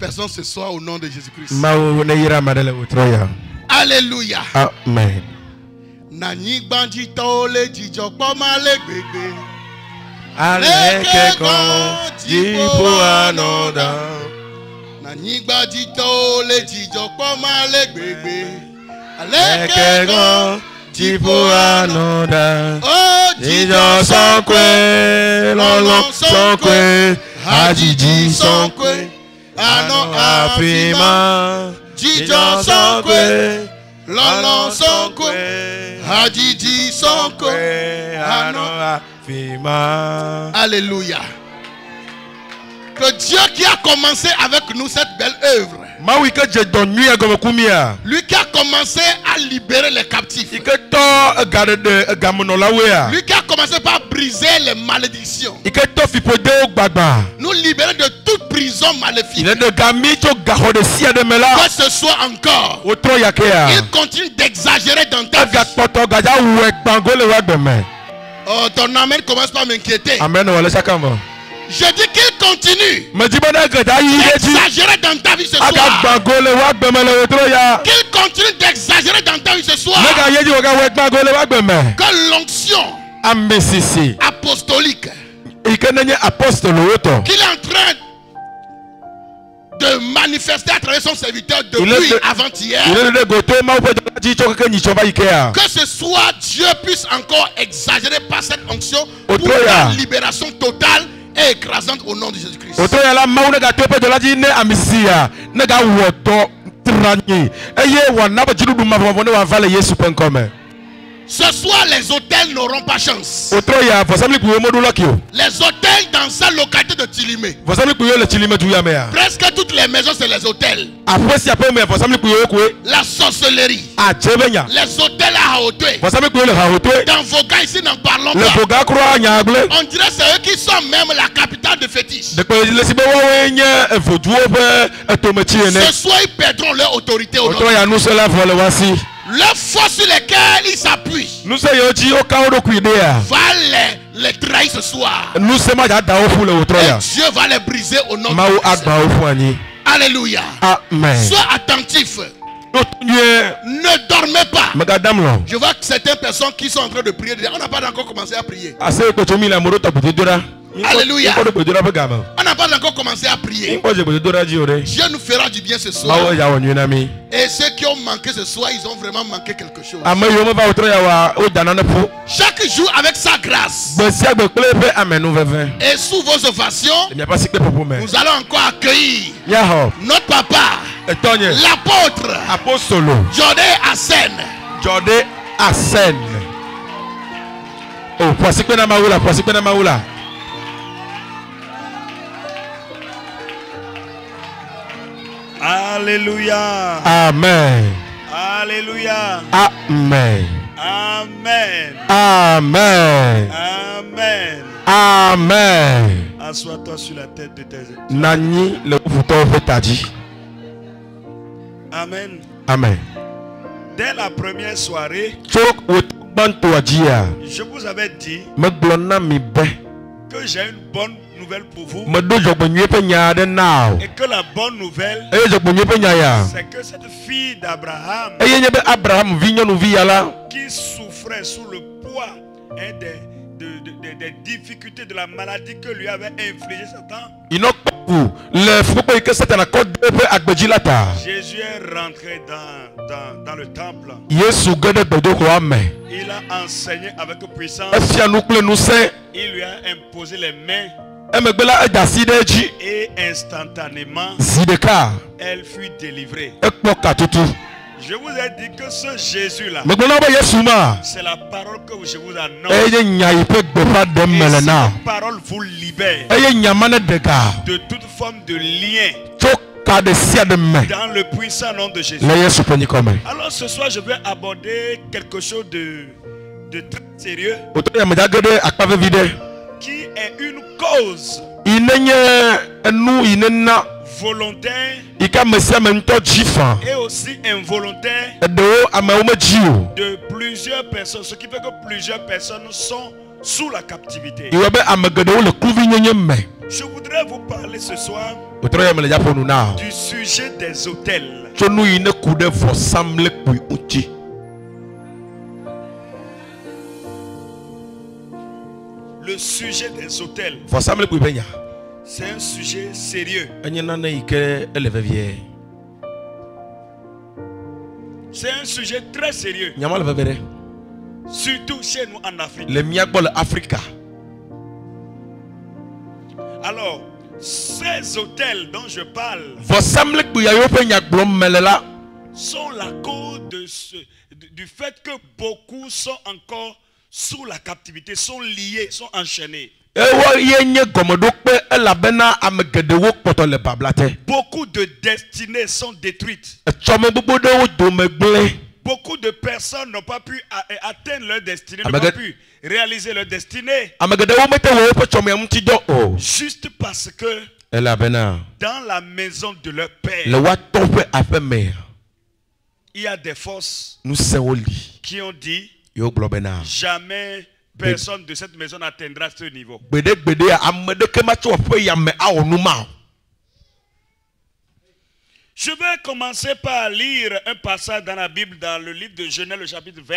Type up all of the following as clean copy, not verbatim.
personnes ce soir au nom de Jésus-Christ. Alléluia. Amen. Nani bandit tole jijo poma le bebe. Aleke kon jipo anoda. Nani bandit tole jijo poma le bebe. Aleke kon jipo anoda. Oh jijo sonkwe, lolo sonkwe, hajiji sonkwe, ano afima. Jijo sonkwe, lolo sonkwe, hadiji sonkwe, ano afima. Alléluia. Que Dieu qui a commencé avec nous cette belle œuvre, lui qui a commencé à libérer les captifs, lui qui a commencé par briser les malédictions, nous libérer de toute prison maléfique, que ce soit encore, il continue d'exagérer dans ta vie. Oh, ton amen commence par m'inquiéter. Je dis qu'il continue d'exagérer dans ta vie ce soir. Qu'il continue d'exagérer dans ta vie ce soir. Que l'onction apostolique qu'il est en train de manifester à travers son serviteur depuis avant-hier, que ce soit Dieu puisse encore exagérer par cette onction pour la libération totale et écrasante au nom de Jésus-Christ. Ce soir, les hôtels n'auront pas chance. Les hôtels dans sa localité de Tilimé, presque toutes les maisons, c'est les hôtels. La sorcellerie, les hôtels à Haotoué. Dans Voga, ici, n'en parlons pas. On dirait c'est eux qui sont même la capitale de fétiche. Ce soir, ils perdront leur autorité au nom de Jésus. Leurs forces sur lesquelles ils s'appuient va les trahir ce soir. Et Dieu va les briser au nom de Jésus. Alléluia. Amen. Sois attentif. Ne dormez pas. Je vois que certaines personnes qui sont en train de prier, on n'a pas encore commencé à prier. Alléluia. On n'a pas encore commencé à prier. Dieu nous fera du bien ce soir. Et ceux qui ont manqué ce soir, ils ont vraiment manqué quelque chose. Chaque jour avec sa grâce et sous vos ovations, nous allons encore accueillir notre papa, l'apôtre Jodé Hassen. Oh, Alléluia. Amen. Alléluia. Amen. Amen. Amen. Amen. Amen. Assois-toi sur la tête de tes études. Nani le tadi. Amen. Amen. Dès la première soirée, je vous avais dit que j'ai une bonne nouvelle pour vous. Et que la bonne nouvelle, c'est que cette fille d'Abraham qui souffrait sous le poids des difficultés de la maladie que lui avait infligé Satan, Jésus est rentré dans le temple. Il a enseigné avec puissance. Il lui a imposé les mains. Et instantanément, elle fut délivrée. Je vous ai dit que ce Jésus-là, c'est la parole que je vous annonce. Et cette parole vous libère de toute forme de lien dans le puissant nom de Jésus. Alors ce soir, je vais aborder quelque chose de très sérieux, qui est une cause volontaire et aussi involontaire de plusieurs personnes, ce qui fait que plusieurs personnes sont sous la captivité. Je voudrais vous parler ce soir du sujet des autels. Le sujet des autels. C'est un sujet sérieux. C'est un sujet très sérieux. Surtout chez nous en Afrique. Alors, ces autels dont je parle sont la cause du fait que beaucoup sont encore sous la captivité, sont liés, sont enchaînés. Beaucoup de destinées sont détruites. Beaucoup de personnes n'ont pas pu atteindre leur destinée, n'ont pas pu réaliser leur destinée. Juste parce que dans la maison de leur père, il y a des forces qui ont dit jamais personne de cette maison n'atteindra ce niveau. Je vais commencer par lire un passage dans la Bible, dans le livre de Genèse, le chapitre 20.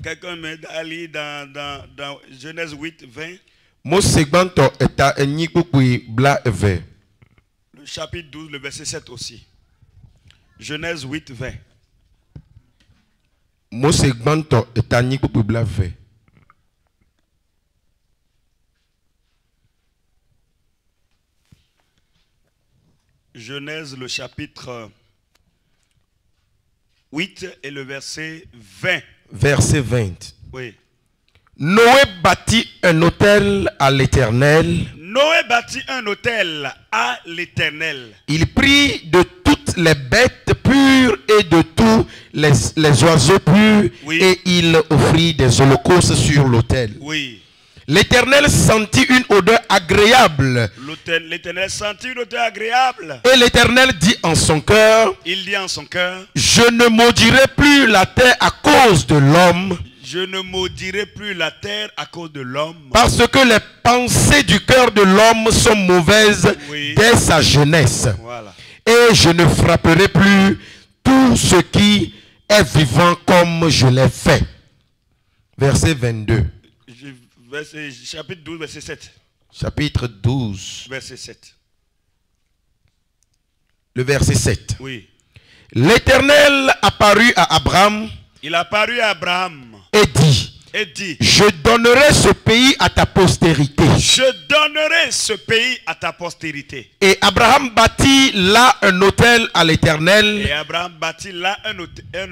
Quelqu'un m'a lu dans Genèse 8, 20. Le chapitre 12, le verset 7 aussi. Genèse 8, 20. Genèse, le chapitre 8 et le verset 20. Verset 20. Oui. Noé bâtit un autel à l'Éternel. Noé bâtit un autel à l'Éternel. Il prit de toutes les bêtes pures et de tous les oiseaux purs, oui, et il offrit des holocaustes sur l'autel. Oui. L'Éternel sentit une odeur agréable. L'Éternel sentit une odeur agréable. Et l'Éternel dit en son cœur, il dit en son cœur, je ne maudirai plus la terre à cause de l'homme. Je ne maudirai plus la terre à cause de l'homme. Parce que les pensées du cœur de l'homme sont mauvaises, oui, dès sa jeunesse. Voilà. Et je ne frapperai plus tout ce qui est vivant comme je l'ai fait. Verset 22. Chapitre 12, verset 7. Chapitre 12. Verset 7. Le verset 7. Oui. L'Éternel apparut à Abraham. Il apparut à Abraham. Et dit, je donnerai ce pays à ta postérité. Je donnerai ce pays à ta postérité. Et Abraham bâtit là un autel à l'Éternel. Et Abraham bâtit là un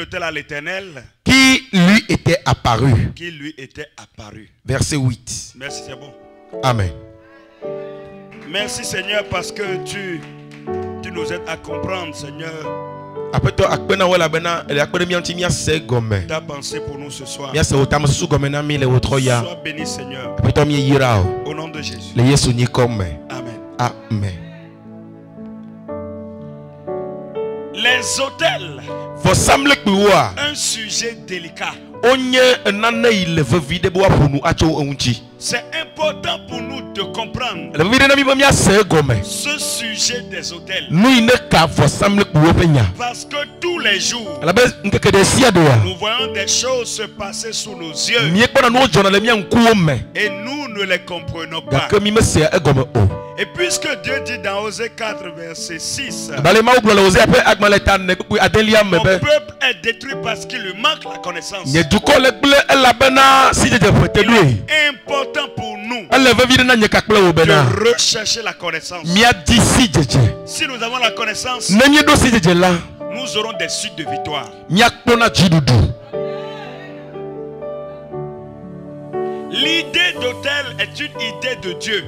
autel à l'Éternel. Qui lui était apparu. Qui lui était apparu. Verset 8. Merci, c'est bon. Amen. Merci Seigneur parce que tu nous aides à comprendre, Seigneur. Ta pensée pour nous ce soir. Sois béni Seigneur. Au nom de Jésus. Amen. Amen. Les autels. Un sujet délicat. C'est important pour nous de comprendre ce sujet des autels. Parce que tous les jours, nous voyons des choses se passer sous nos yeux. Et nous ne les comprenons pas. Et puisque Dieu dit dans Osée 4, verset 6, mon peuple est détruit parce qu'il lui manque la connaissance. Il est important pour nous de rechercher la connaissance. Si nous avons la connaissance, nous aurons des suites de victoire. L'idée d'autel est une idée de Dieu.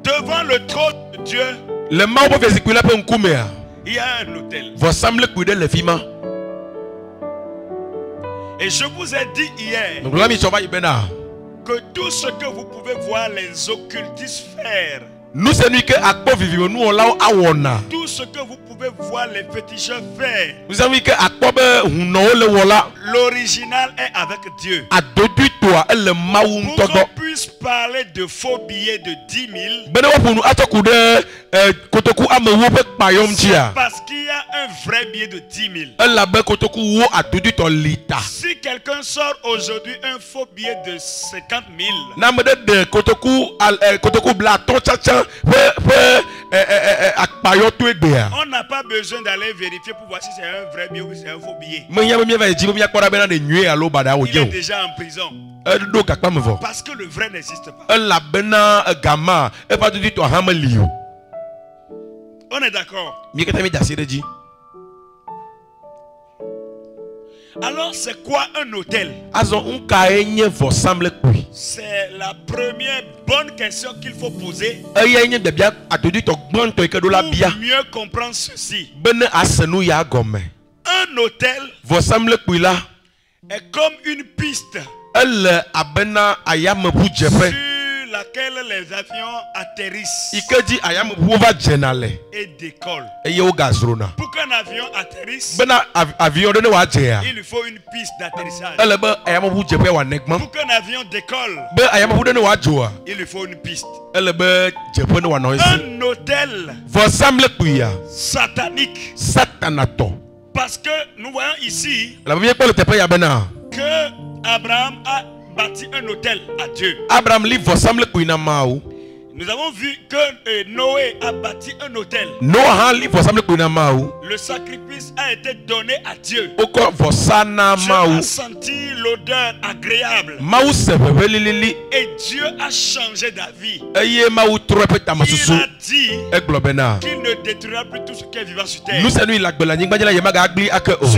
Devant le trône de Dieu, il y a un autel. Et je vous ai dit hier que tout ce que vous pouvez voir les occultistes faire Nous c'est nous que akpo vivimo nous on la awona. Tout ce que vous pouvez voir les féticheurs faire. Nous savons que akpo be huno le wala. L'original est avec Dieu. Adodu toi le maum pour todo. qu'on puisse parler de faux billets de 10 000. Bene wa pour nous atokude kotoku amewo pe payom tia. Parce qu'il y a un vrai billet de 10 000. La be kotoku wo adodu to lita. Si quelqu'un sort aujourd'hui un faux billet de 50 000. Na me de kotoku bla ton chacha on n'a pas besoin d'aller vérifier pour voir si c'est un vrai billet ou si c'est un faux billet. Il est déjà en prison. Parce que le vrai n'existe pas. On est d'accord. Alors c'est quoi un hôtel? C'est la première bonne question qu'il faut poser pour mieux comprendre ceci. Un hôtel est comme une piste sur laquelle les avions atterrissent et décollent. Pour qu'un avion atterrisse, il faut une piste d'atterrissage. Pour qu'un avion décolle, il faut une piste. Un hôtel satanique. Parce que nous voyons ici que Abraham a bâti un hôtel à Dieu. Nous avons vu que Noé a bâti un hôtel. Le sacrifice a été donné à Dieu. Dieu a senti l'odeur agréable. Et Dieu a changé d'avis. Il a dit qu'il ne détruira plus tout ce qui est vivant sur terre. Dieu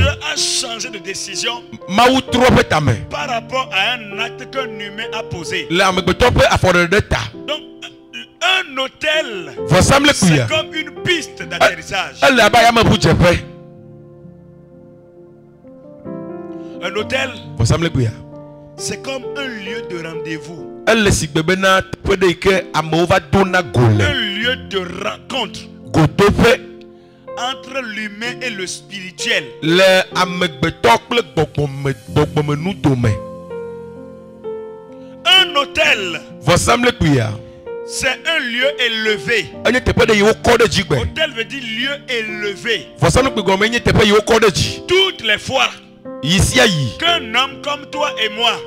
a changé de décision par rapport à un acte qu'un humain a posé. Donc, un hôtel, c'est comme une piste d'atterrissage. Un hôtel, c'est comme un lieu de rendez-vous. Un lieu de rencontre entre l'humain et le spirituel. Un hôtel, c'est un lieu élevé. Hôtel veut dire lieu élevé. Toutes les fois qu'un homme comme toi et moi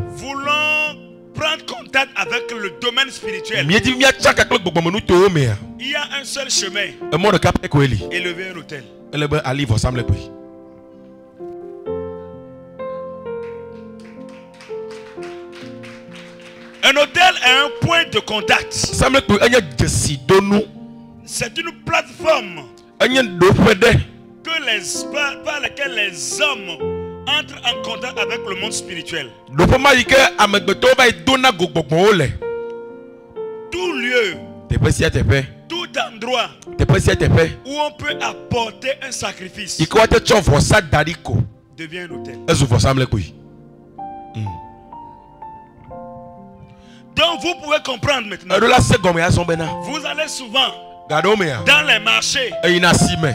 voulons prendre contact avec le domaine spirituel, il y a un seul chemin: élever un hôtel. Un hôtel est un point de contact. C'est une plateforme par laquelle les hommes entrent en contact avec le monde spirituel. Tout lieu, tout endroit où on peut apporter un sacrifice devient un hôtel. Donc vous pouvez comprendre maintenant. Vous allez souvent dans les marchés.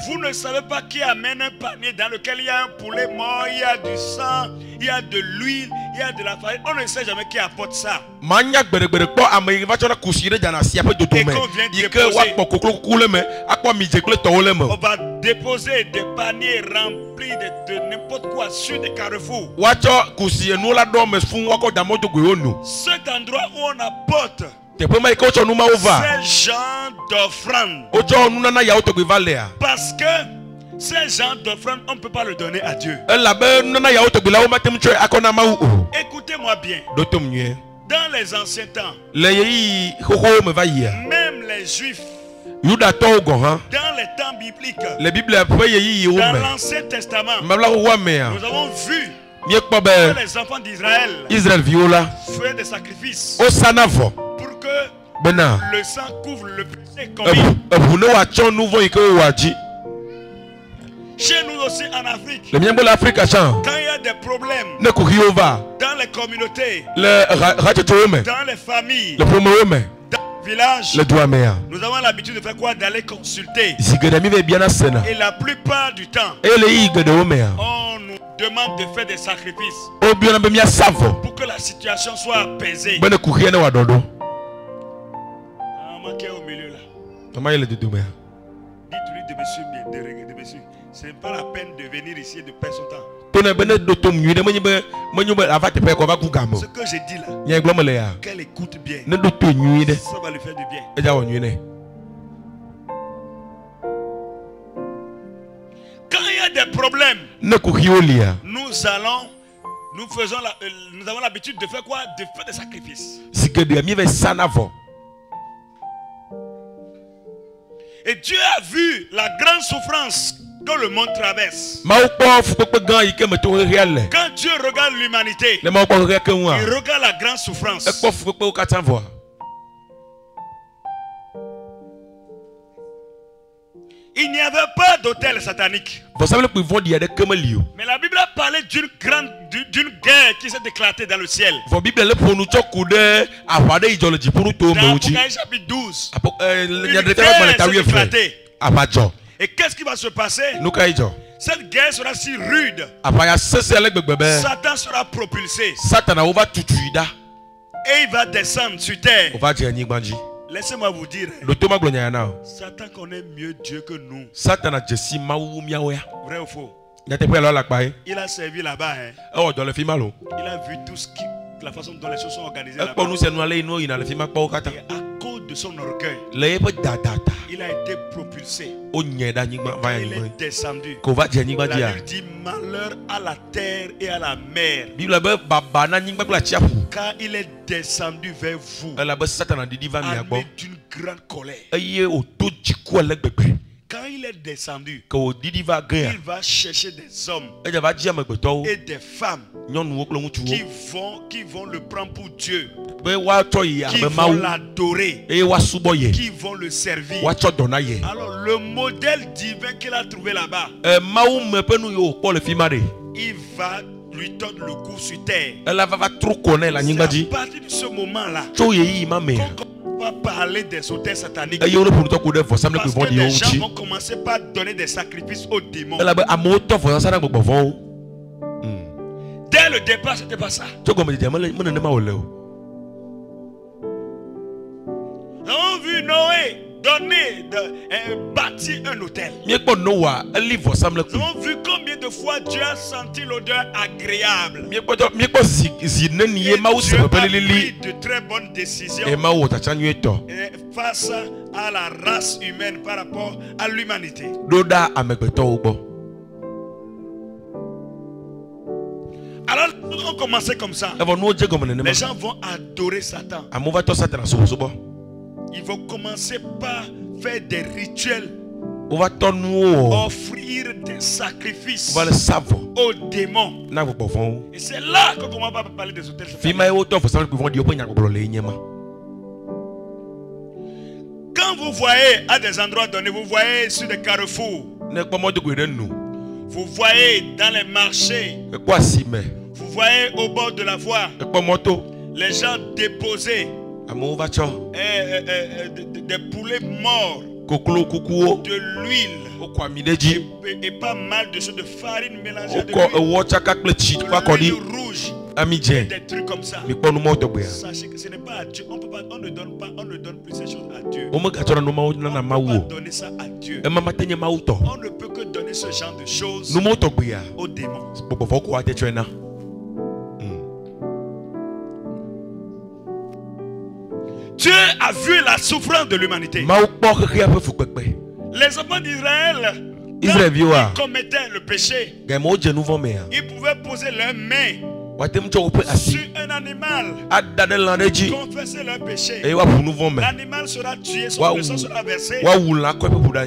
Vous ne savez pas qui amène un panier dans lequel il y a un poulet mort, il y a du sang, il y a de l'huile, il y a de la farine. On ne sait jamais qui apporte ça. Et qu'on vient déposer. On va déposer des paniers remplis de n'importe quoi sur des carrefours. Cet endroit où on apporte ces gens d'offrande. Parce que ces gens d'offrande, on ne peut pas le donner à Dieu. Écoutez-moi bien. Dans les anciens temps, même les juifs, dans les temps bibliques, dans l'Ancien Testament, nous avons vu que les enfants d'Israël faisaient des sacrifices pour que le sang couvre le péché commis. Chez nous aussi en Afrique, quand il y a des problèmes dans les communautés, dans les familles, dans village, nous avons l'habitude de faire quoi? D'aller consulter. Et la plupart du temps, on nous demande de faire des sacrifices pour que la situation soit apaisée. Manquez au milieu là. Dites-lui de monsieur bien, de monsieur. Ce n'est pas la peine de venir ici et de perdre son temps. Ce que j'ai dit là, qu'elle écoute bien, ça va lui faire du bien. Quand il y a des problèmes, nous avons l'habitude de faire quoi? De faire des sacrifices. Et Dieu a vu la grande souffrance que le monde traverse. Quand Dieu regarde l'humanité, il regarde la grande souffrance. Il n'y avait pas d'hôtel satanique. Mais la Bible a parlé d'une guerre qui s'est déclarée dans le ciel. Dans Apocalypse chapitre 12, une guerre s'est déclarée. Et qu'est-ce qui va se passer? Cette guerre sera si rude. Satan sera propulsé. Et il va descendre sur terre. Laissez-moi vous dire, Satan connaît mieux Dieu que nous. Vrai ou faux? Il a servi là-bas. Il a vu tout ce qui, la façon dont les choses sont organisées là-bas. Et à cause de son orgueil, il a été propulsé. Il est descendu. La Bible dit malheur à la terre et à la mer. Car il est descendu vers vous armé d'une grande colère. Quand il est descendu, il va chercher des hommes et des femmes qui vont le prendre pour Dieu, qui vont l'adorer, qui vont le servir. Alors le modèle divin qu'il a trouvé là-bas, il va lui tordre le cou sur terre. C'est à partir de ce moment-là qu'on va parler des auteurs sataniques. Parce que les gens vont commencer par donner des sacrifices aux démons. Dès le départ, c'était pas ça. On a vu Noé bâtir un hôtel. Nous avons vu combien de fois Dieu a senti l'odeur agréable. Et Dieu a pris de très bonnes décisions face à la race humaine par rapport à l'humanité. Alors on commençait comme ça. Les gens vont adorer Satan. Ils vont commencer par faire des rituels, offrir des sacrifices aux démons. Et c'est là qu'on commence à parler des hôtels sataniques. Quand vous voyez à des endroits donnés, vous voyez sur des carrefours, vous voyez dans les marchés, vous voyez au bord de la voie, les gens déposer des poulets morts, de l'huile et pas mal de choses, de farine mélangée de l'huile rouge et des trucs comme ça. Sachez que ce n'est pas à Dieu. On ne donne plus ces choses à Dieu. On ne peut pas donner ça à Dieu. On ne peut que donner ce genre de choses aux démons. Dieu a vu la souffrance de l'humanité. Les enfants d'Israël, quand ils commettaient le péché, ils pouvaient poser leurs mains sur un animal, confesser leur péché. L'animal sera tué, le sang sera versé,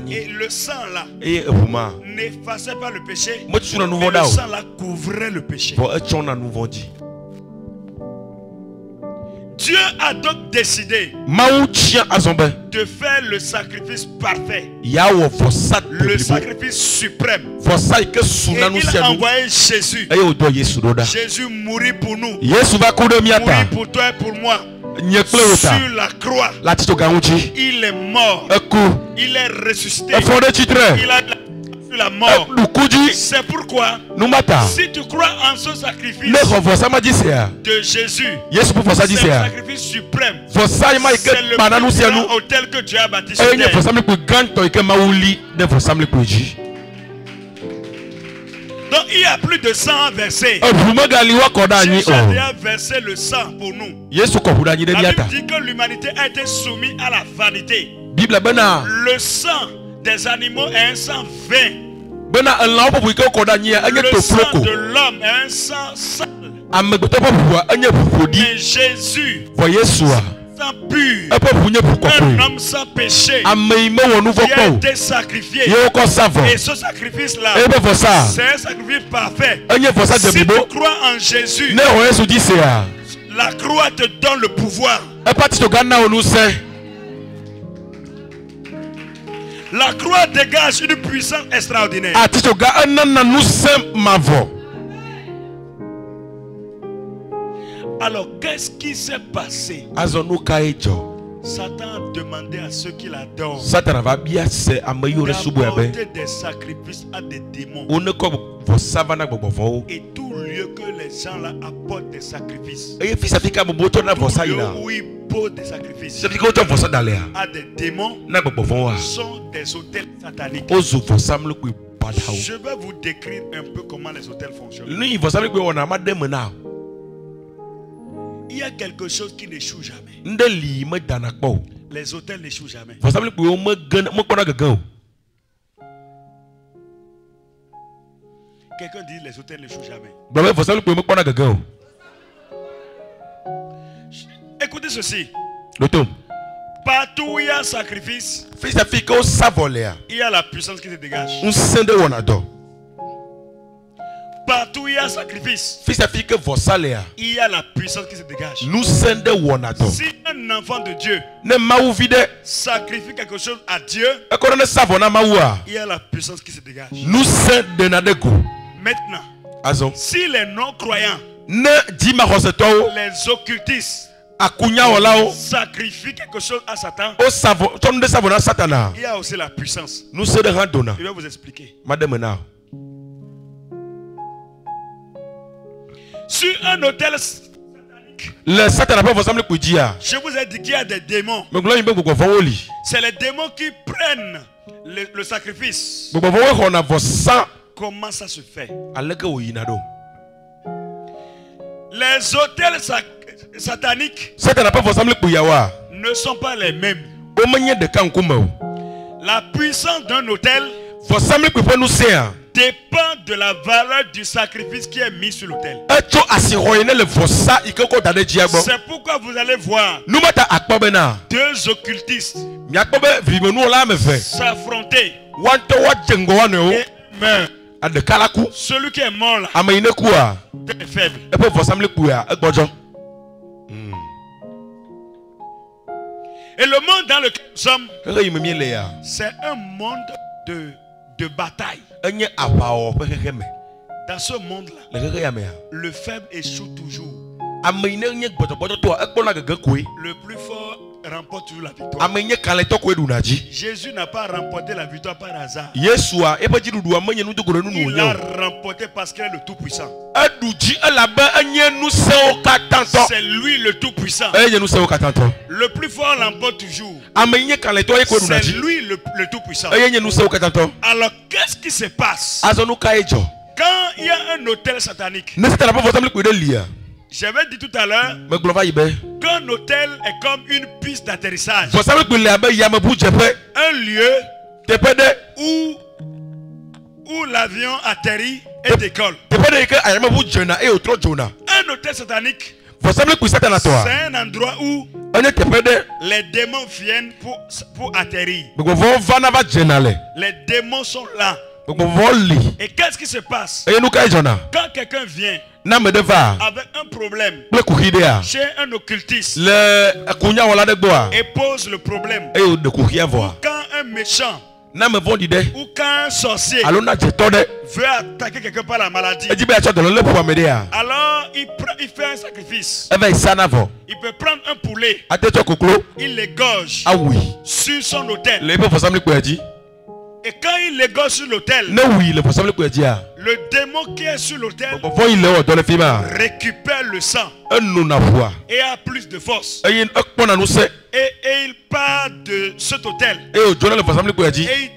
et le sang là n'effaçait pas le péché, mais le sang là couvrait le péché. Dieu a donc décidé de faire le sacrifice parfait, le sacrifice suprême. Et il a envoyé Jésus. Jésus mourit pour nous, mourit pour toi et pour moi. sur la croix. Il est mort. Il est ressuscité. Il a la mort. C'est pourquoi si tu crois en ce sacrifice de Jésus, c'est le sacrifice suprême. C'est le plus grand autel que Dieu a bâti sur terre. Donc il y a plus de 100 versets. Jésus a déjà versé le sang pour nous. La Bible dit que l'humanité a été soumise à la vanité. Le sang des animaux est un sang vain. Le sang de l'homme est un sang sale. Mais Jésus, sang pur, un homme sans péché, qui a été sacrifié. Et ce sacrifice-là, c'est un sacrifice parfait. Si tu crois en Jésus, la croix te donne le pouvoir. La croix dégage une puissance extraordinaire. Alors, qu'est-ce qui s'est passé? Satan a demandé à ceux qui l'adorent d'apporter des sacrifices à des démons. Et tout lieu que les gens là apportent des sacrifices, tout lieu où ils posent des sacrifices à des démons, sont des hôtels sataniques. Je vais vous décrire un peu comment les hôtels fonctionnent. Il y a quelque chose qui n'échoue jamais. Les hôtels n'échouent jamais. Quelqu'un dit les hôtels n'échouent jamais. Écoutez ceci. Partout où il y a sacrifice, il y a la puissance qui se dégage. Partout où il y a sacrifice, il y a la puissance qui se dégage. Si un enfant de Dieu sacrifie quelque chose à Dieu, il y a la puissance qui se dégage. Maintenant, si les non-croyants, les occultistes, sacrifient quelque chose à Satan, il y a aussi la puissance. Je vais vous expliquer. Sur un hôtel satanique, je vous ai dit qu'il y a des démons. C'est les démons qui prennent le sacrifice. Comment ça se fait? Les hôtels sataniques ne sont pas les mêmes. La puissance d'un hôtel dépend de la valeur du sacrifice qui est mis sur l'autel. C'est pourquoi vous allez voir deux occultistes s'affronter et meurent. Celui qui est mort là est faible. Et le monde dans lequel nous sommes, c'est un monde de bataille. Dans ce monde-là, le faible échoue toujours. Le plus fort remporte toujours la victoire. Jésus n'a pas remporté la victoire par hasard. Il a remporté parce qu'il est le Tout-Puissant. C'est lui le Tout-Puissant. Le plus fort l'emporte toujours. C'est lui le Tout-Puissant. Alors qu'est-ce qui se passe quand il y a un hôtel satanique? J'avais dit tout à l'heure qu'un hôtel est comme une piste d'atterrissage. Un lieu où l'avion atterrit et décolle. Un hôtel satanique, c'est un endroit où les démons viennent pour atterrir. Les démons sont là. Et qu'est-ce qui se passe quand quelqu'un vient avec un problème chez un occultiste et pose le problème, ou quand un méchant ou quand un sorcier veut attaquer quelqu'un par la maladie, alors il fait un sacrifice. Il peut prendre un poulet. Il l'égorge sur son autel. Et quand il l'égorge sur l'autel, le démon qui est sur l'autel récupère le sang et a plus de force. Et il part de cet autel et il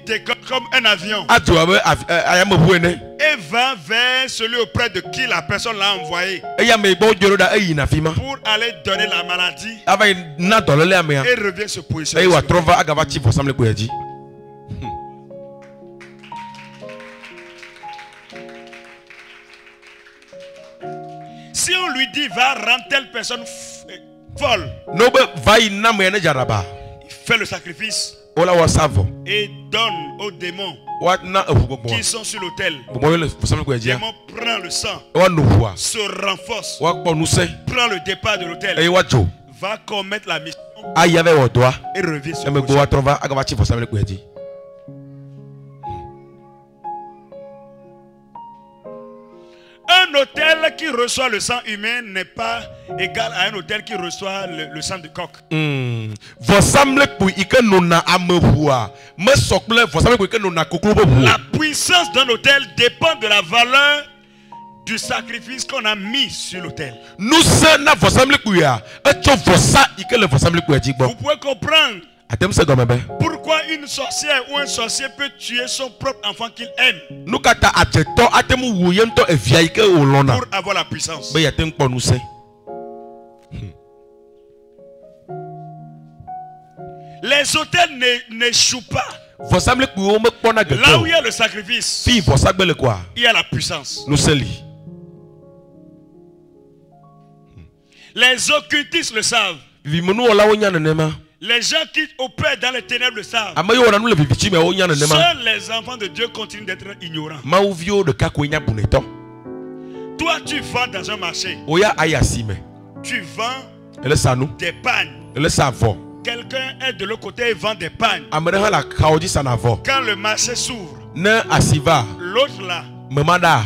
décolle comme un avion et va vers celui auprès de qui la personne l'a envoyé pour aller donner la maladie et revient se positionner. Si on lui dit va rendre telle personne folle, il fait le sacrifice et donne aux démons qui sont sur l'autel. Le démon prend le sang, se renforce, prend le départ de l'autel, va commettre la mission et revient sur le position. Un autel qui reçoit le sang humain n'est pas égal à un autel qui reçoit le sang de coq. La puissance d'un autel dépend de la valeur du sacrifice qu'on a mis sur l'autel. Vous pouvez comprendre pourquoi une sorcière ou un sorcier peut tuer son propre enfant qu'il aime pour avoir la puissance. Les autels n'échouent pas. Là où il y a le sacrifice, il y a la puissance. Les occultistes le savent. Les gens qui opèrent dans les ténèbres le savent. Seuls les enfants de Dieu continuent d'être ignorants. Toi, tu vends dans un marché. Tu vends des pagnes. Quelqu'un est de l'autre côté et vend des pagnes. Quand le marché s'ouvre, l'autre là,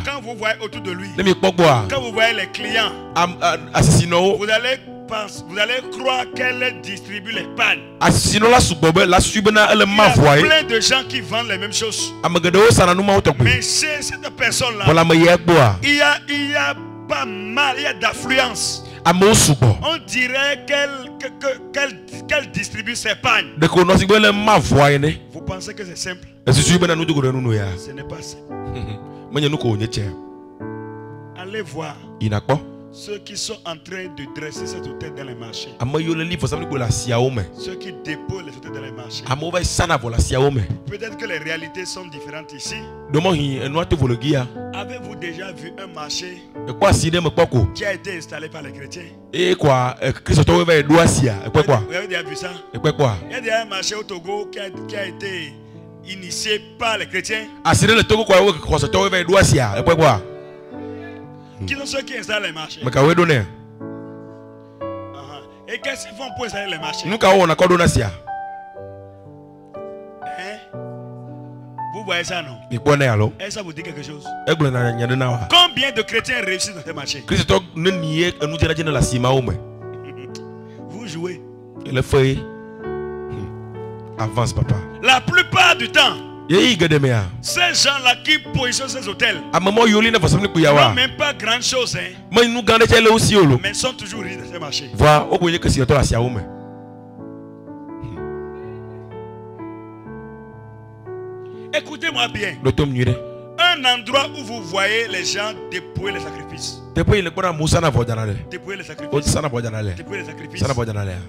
quand vous voyez autour de lui, quand vous voyez les clients, vous allez croire qu'elle distribue les pagnes. Il y a plein de gens qui vendent les mêmes choses. Mais chez cette personne-là, il y a pas mal, il y a d'affluence. On dirait qu'elle distribue ses pagnes. Vous pensez que c'est simple? Ce n'est pas simple. Allez voir ceux qui sont en train de dresser cet hôtel dans les marchés. Ceux qui déposent les hôtels dans les marchés. Peut-être que les réalités sont différentes ici. Avez-vous déjà vu un marché qui a été installé par les chrétiens? Vous avez déjà vu ça? Il y a déjà un marché au Togo qui a été initié par les chrétiens. Qui sont ceux qui installent les marchés? Et qu'est-ce qu'ils font pour installer les marchés? Vous voyez ça, non? Et ça vous dit quelque chose? Combien de chrétiens réussissent dans ces marchés? Vous jouez. Avance, papa. La plupart du temps, ces gens-là qui positionnent ces hôtels n'ont même pas grand chose, hein? Mais sont toujours riches dans ces marchés. Écoutez-moi bien. Un endroit où vous voyez les gens dépouiller les sacrifices. Dépouiller les sacrifices. Dépouiller les sacrifices.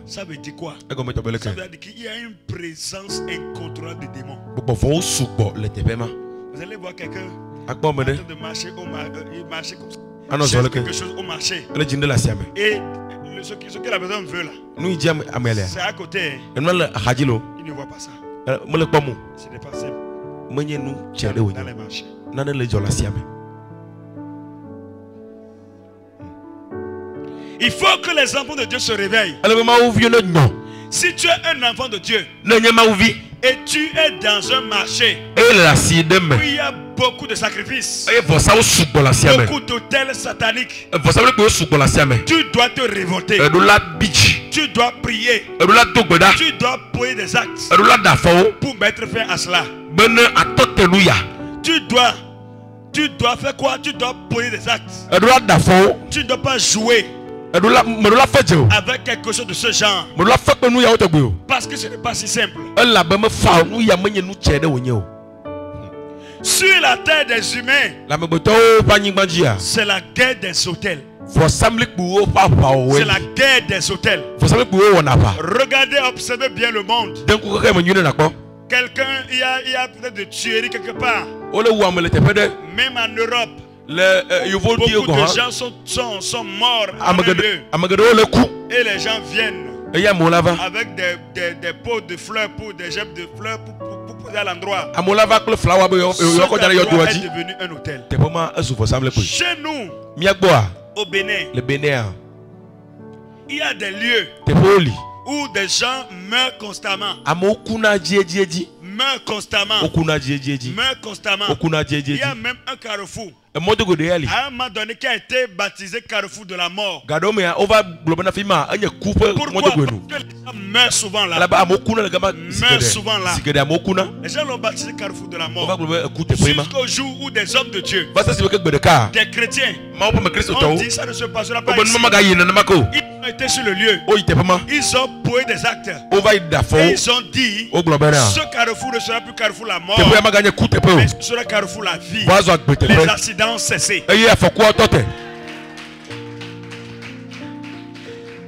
Ça veut dire quoi? Ça veut dire qu'il y a une présence incontrôlable de démons. Vous allez voir quelqu'un en train de marcher il marche comme ça. Cherche quelque chose au marché. Et ce que la personne veut là, c'est à côté. Il ne voit pas ça. Ce n'est pas simple. Dans les marchés. Il faut que les enfants de Dieu se réveillent. Si tu es un enfant de Dieu et tu es dans un marché où il y a beaucoup de sacrifices, beaucoup d'autels sataniques. Tu dois te révolter. Tu dois prier. Tu dois poser des actes pour mettre fin à cela. Tu dois faire quoi? Tu dois poser des actes. Tu ne dois pas jouer avec quelque chose de ce genre. Parce que ce n'est pas si simple. Sur la terre des humains, c'est la guerre des hôtels. C'est la guerre des hôtels. Regardez, observez bien le monde. Quelqu'un, il y a peut-être de tueries quelque part. Même en Europe, beaucoup de gens sont morts en lieu. Et les gens viennent avec des pots de fleurs, des gemmes de fleurs pour poser à l'endroit. Cet endroit est devenu un hôtel. Chez nous, au Bénin, il y a des lieux où des gens meurent constamment. Meurent constamment. Meurent constamment. Il y a même un carrefour à un moment donné qui a été baptisé carrefour de la mort. Pourquoi? Parce que les gens meurent souvent là. Meurent souvent là. Les gens l'ont baptisé carrefour de la mort. Jusqu'au jour où des hommes de Dieu, des chrétiens, ont dit ça ne se passera pas ici. Ils ont été sur le lieu. Ils ont posé des actes. Et ils ont dit, ce carrefour ne sera plus carrefour la mort, mais ce sera carrefour la vie. Les accidents ont cessé.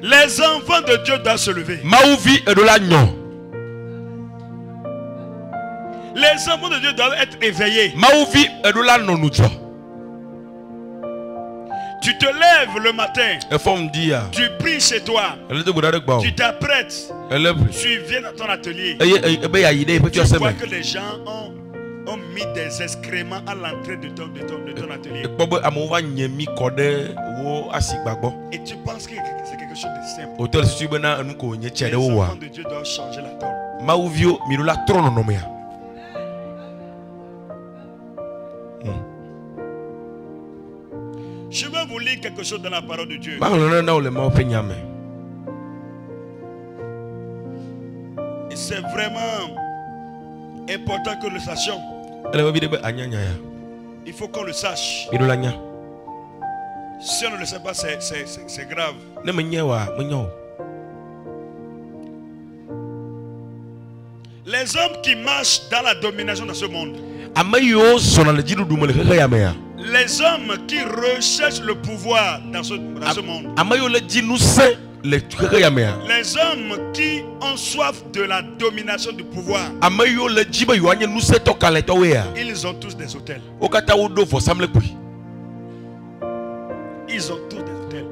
Les enfants de Dieu doivent se lever. Les enfants de Dieu doivent être éveillés. Tu te lèves le matin, tu pries chez toi, tu t'apprêtes, tu viens dans ton atelier. Tu vois que les gens ont mis des excréments à l'entrée de ton atelier. Et tu penses que c'est quelque chose de simple. Les enfants de Dieu doivent changer la donne. Je vais vous lire quelque chose dans la parole de Dieu. Et c'est vraiment important que nous le sachions. Il faut qu'on le sache. Si on ne le sait pas, c'est grave. Les hommes qui marchent dans la domination de ce monde, les hommes qui recherchent le pouvoir dans ce monde, les hommes qui ont soif de la domination du pouvoir, ils ont tous des hôtels. Ils ont tous des hôtels.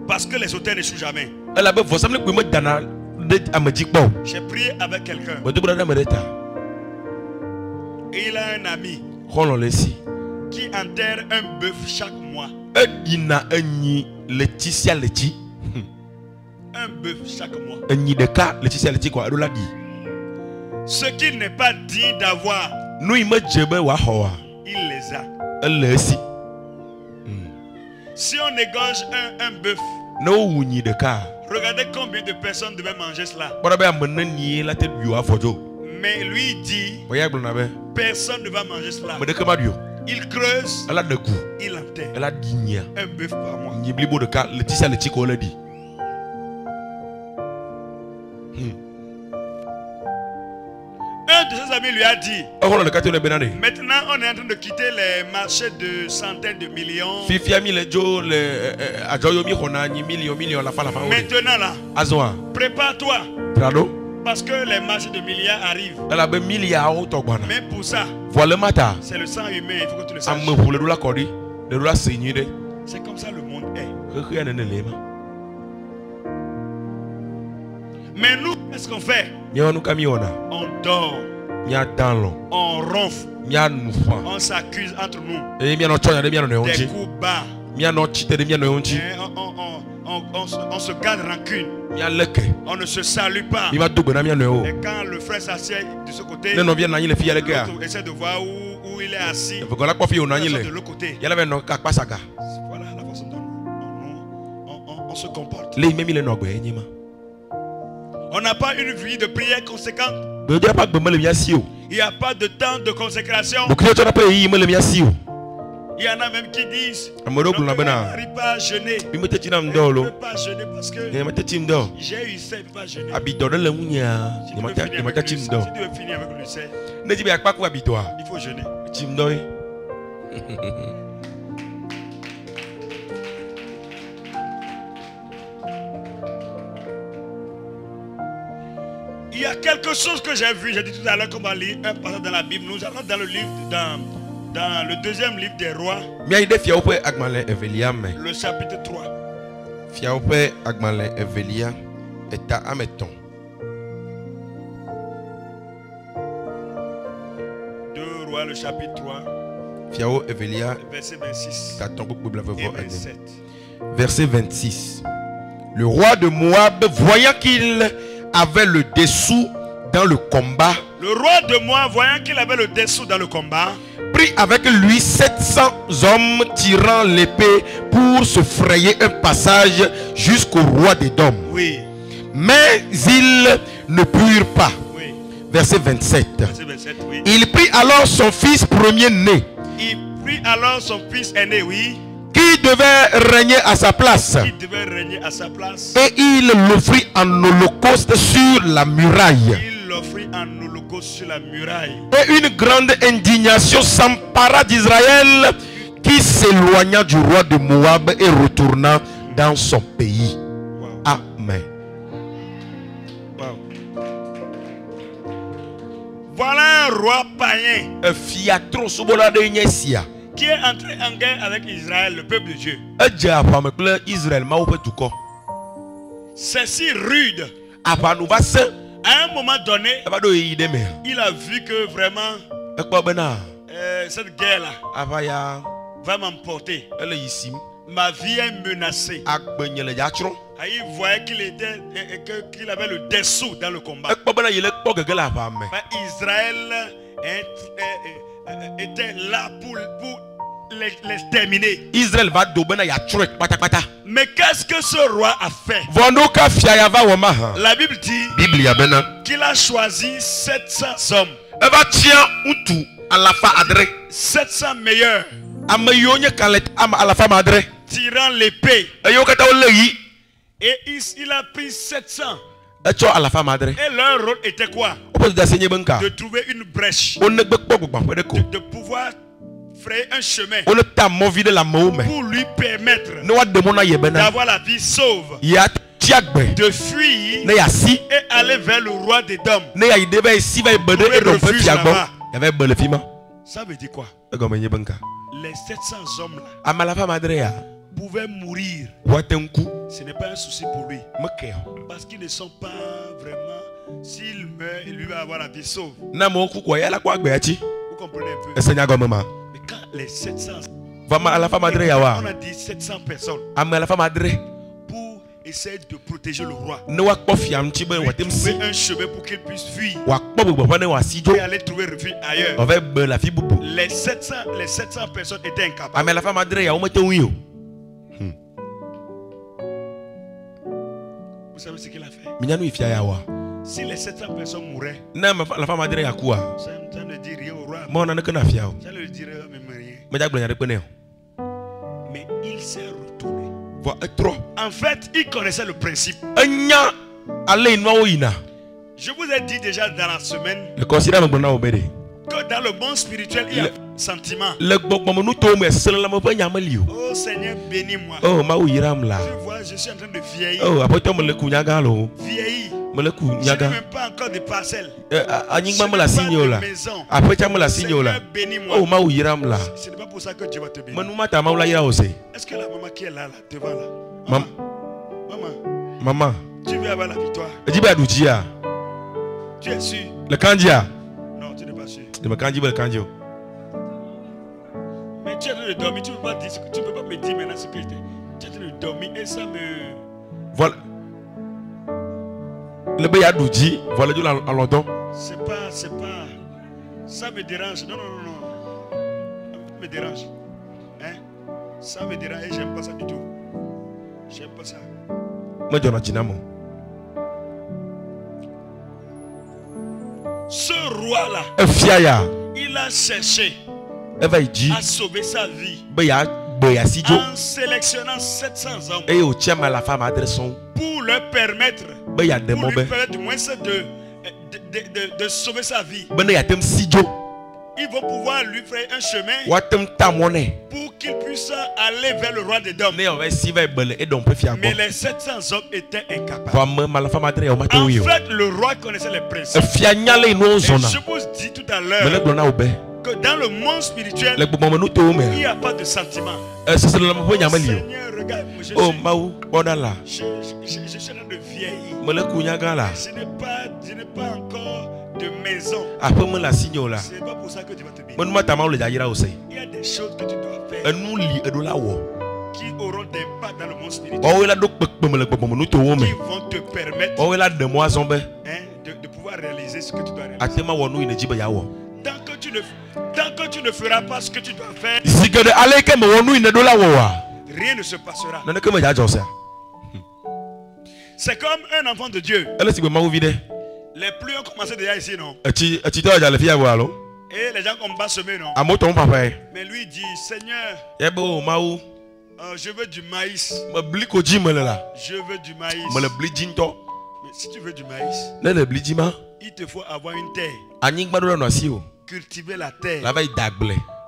Parce que les hôtels n'échouent jamais. J'ai prié avec quelqu'un. Et il a un ami qui enterre un bœuf chaque mois. Un bœuf chaque mois. Ce qu'il n'est pas digne d'avoir, il les a. Si on égorge un bœuf, regardez combien de personnes devaient manger cela. Mais lui dit, personne ne va manger cela. Il creuse, il enterre un bœuf par mois. Un de ses amis lui a dit, maintenant on est en train de quitter les marchés de centaines de millions. Maintenant là, prépare-toi. Parce que les marchés de milliards arrivent. Mais pour ça, c'est le sang humain, il faut que tu le saches. C'est comme ça le monde est. Mais nous, qu'est-ce qu'on fait? On dort. On ronfle. On s'accuse entre nous. Des coups bas. On se garde rancune. On ne se salue pas. Et quand le frère s'assied de ce côté, l'autre essaie de voir où il est assis. De l'autre côté. Voilà la façon dont on se comporte. On n'a pas une vie de prière conséquente. Il n'y a pas de temps de consécration. Il y en a même qui disent on n'arrive pas à jeûner. Je ne peux pas jeûner parce que j'ai eu ça, je ne peux pas jeûner. Si tu veux finir avec le sel, il faut jeûner. Il y a quelque chose que j'ai vu, j'ai dit tout à l'heure qu'on va lire un passage dans la Bible. Nous allons dans le livre dans le deuxième livre des rois, le chapitre 3. Deux rois, le chapitre 3, verset 26 et 27. Verset 26. Le roi de Moab, voyant qu'il avait le dessous dans le combat, le roi de Moab, voyant qu'il avait le dessous dans le combat, prit avec lui 700 hommes tirant l'épée pour se frayer un passage jusqu'au roi d'Édom. Oui. Mais ils ne purent pas. Oui. Verset 27. Verset 27, oui. Il prit alors son fils premier-né. Il prit alors son fils aîné, oui. Qui devait régner à sa place. Qui devait régner à sa place. Et il l'offrit en holocauste sur la muraille. Il l'offrit en holocauste sur la muraille. Et une grande indignation s'empara d'Israël, qui s'éloigna du roi de Moab et retourna dans son pays. Wow. Amen. Wow. Voilà un roi païen qui est entré en guerre avec Israël, le peuple de Dieu. C'est si rude. À un moment donné, il a vu que vraiment cette guerre-là va m'emporter. Ma vie est menacée. Il voyait qu'il avait le dessous dans le combat. Israël était là pour l'exterminer. Israël va mais qu'est-ce que ce roi a fait? La Bible dit qu'il a choisi 700 hommes. 700 meilleurs. Tirant l'épée. Et il a pris 700. Et leur rôle était quoi? De trouver une brèche. De pouvoir frayer un chemin pour lui permettre d'avoir la vie sauve, de fuir et aller vers le roi d'Édom. Ça veut dire quoi? Les 700 hommes là pouvaient mourir. Ce n'est pas un souci pour lui, parce qu'ils ne sont pas vraiment. S'il meurt, il lui va avoir la vie sauve. Vous comprenez un peu? Mais quand les 700, on a dit 700 personnes pour essayer de protéger le roi, trouver un chemin pour qu'il puisse fuir et aller trouver refuge ailleurs. Les 700 personnes étaient incapables. Vous savez ce qu'il a fait? Si les 700 personnes mouraient, ça ne dit rien au roi. Ça ne dit même rien. Mais il s'est retourné. En fait, il connaissait le principe. Je vous ai dit déjà dans la semaine que dans le monde spirituel, il y a un sentiment. Oh Seigneur, bénis-moi. Tu vois, je suis en train de vieillir. Vieillir. Je n'ai même pas encore de parcelle. Je n'ai pas de maison. Seigneur, bénis-moi. Ce n'est pas pour ça que Dieu va te bénir. Est-ce que la maman qui est là, devant là? Maman. Tu veux avoir la victoire? Tu es sûr? Non, tu n'es pas sûr. Mais tu es en train de dormir. Tu ne peux pas me dire maintenant ce que tu es en train de dormir. Et ça me... Voilà. Le béya douji, voilà du en London. C'est pas, ça me dérange. Non. Ça me dérange. Hein? Ça me dérange et j'aime pas ça du tout. J'aime pas ça. Moi, je dis non. Ce roi-là, il a cherché à sauver sa vie en sélectionnant 700 hommes pour leur permettre du moins de sauver sa vie. Ils vont pouvoir lui faire un chemin pour qu'il puisse aller vers le roi des dômes. Mais les 700 hommes étaient incapables. En fait, le roi connaissait les principes. Et je vous dis tout à l'heure que dans le monde spirituel, il n'y a pas de sentiment. Seigneur, regarde, je suis en train de vieillir. Je n'ai pas encore de maison. C'est pas pour ça que tu vas te bénir. Il y a des choses que tu dois faire qui auront des impact dans le monde spirituel, qui vont te permettre de pouvoir réaliser ce que tu dois réaliser. Tant que tu ne feras pas ce que tu dois faire, rien ne se passera. C'est comme un enfant de Dieu. Les pluies ont commencé déjà ici, non? Et les gens ont bas semé, non? Mais lui dit, Seigneur, je veux du maïs. Je veux du maïs. Mais si tu veux du maïs, il te faut avoir une terre. Cultiver la terre.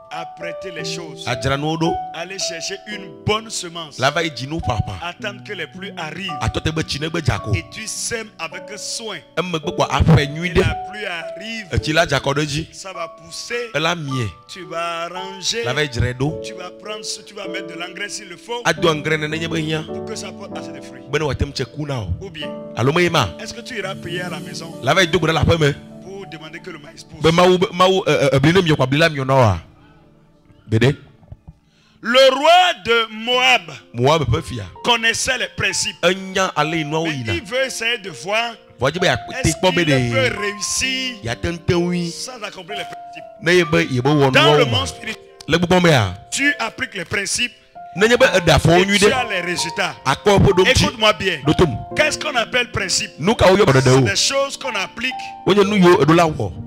Apprêter les choses. Aller chercher une bonne semence. Attendre que les pluies arrivent. Et tu sèmes avec soin. Et la pluie arrive. Ça va pousser. Tu vas arranger. Tu vas prendre, tu vas mettre de l'engrais s'il le faut. Pour que ça porte assez de fruits. Ou bien, est-ce que tu iras payer à la maison pour demander que le maïs pousse? Le roi de Moab connaissait les principes. Mais il veut essayer de voir est-ce qu'il peut réussir sans accomplir les principes. Dans le monde spirituel, tu appliques les principes et tu as les résultats. Écoute-moi bien. Qu'est-ce qu'on appelle principe? C'est des choses qu'on applique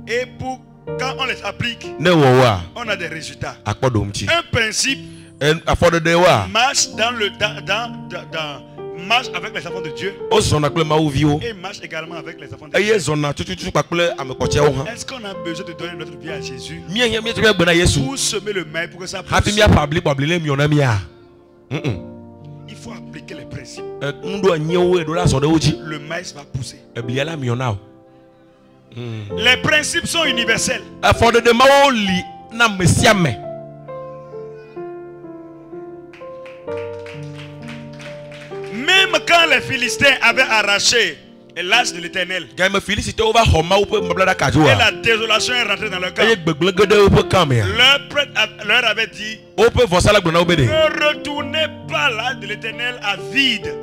et quand on les applique, on a des résultats. Un principe marche marche avec les enfants de Dieu et marche également avec les enfants de Dieu. Est-ce qu'on a besoin de donner notre vie à Jésus pour semer le maïs pour que ça pousse? Il faut appliquer les principes. Le maïs va pousser. Les principes sont universels. Même quand les Philistins avaient arraché l'arche de l'Éternel et la désolation est rentrée dans leur cœur, leur prêtre leur avait dit: ne retournez pas l'arche de l'Éternel à vide.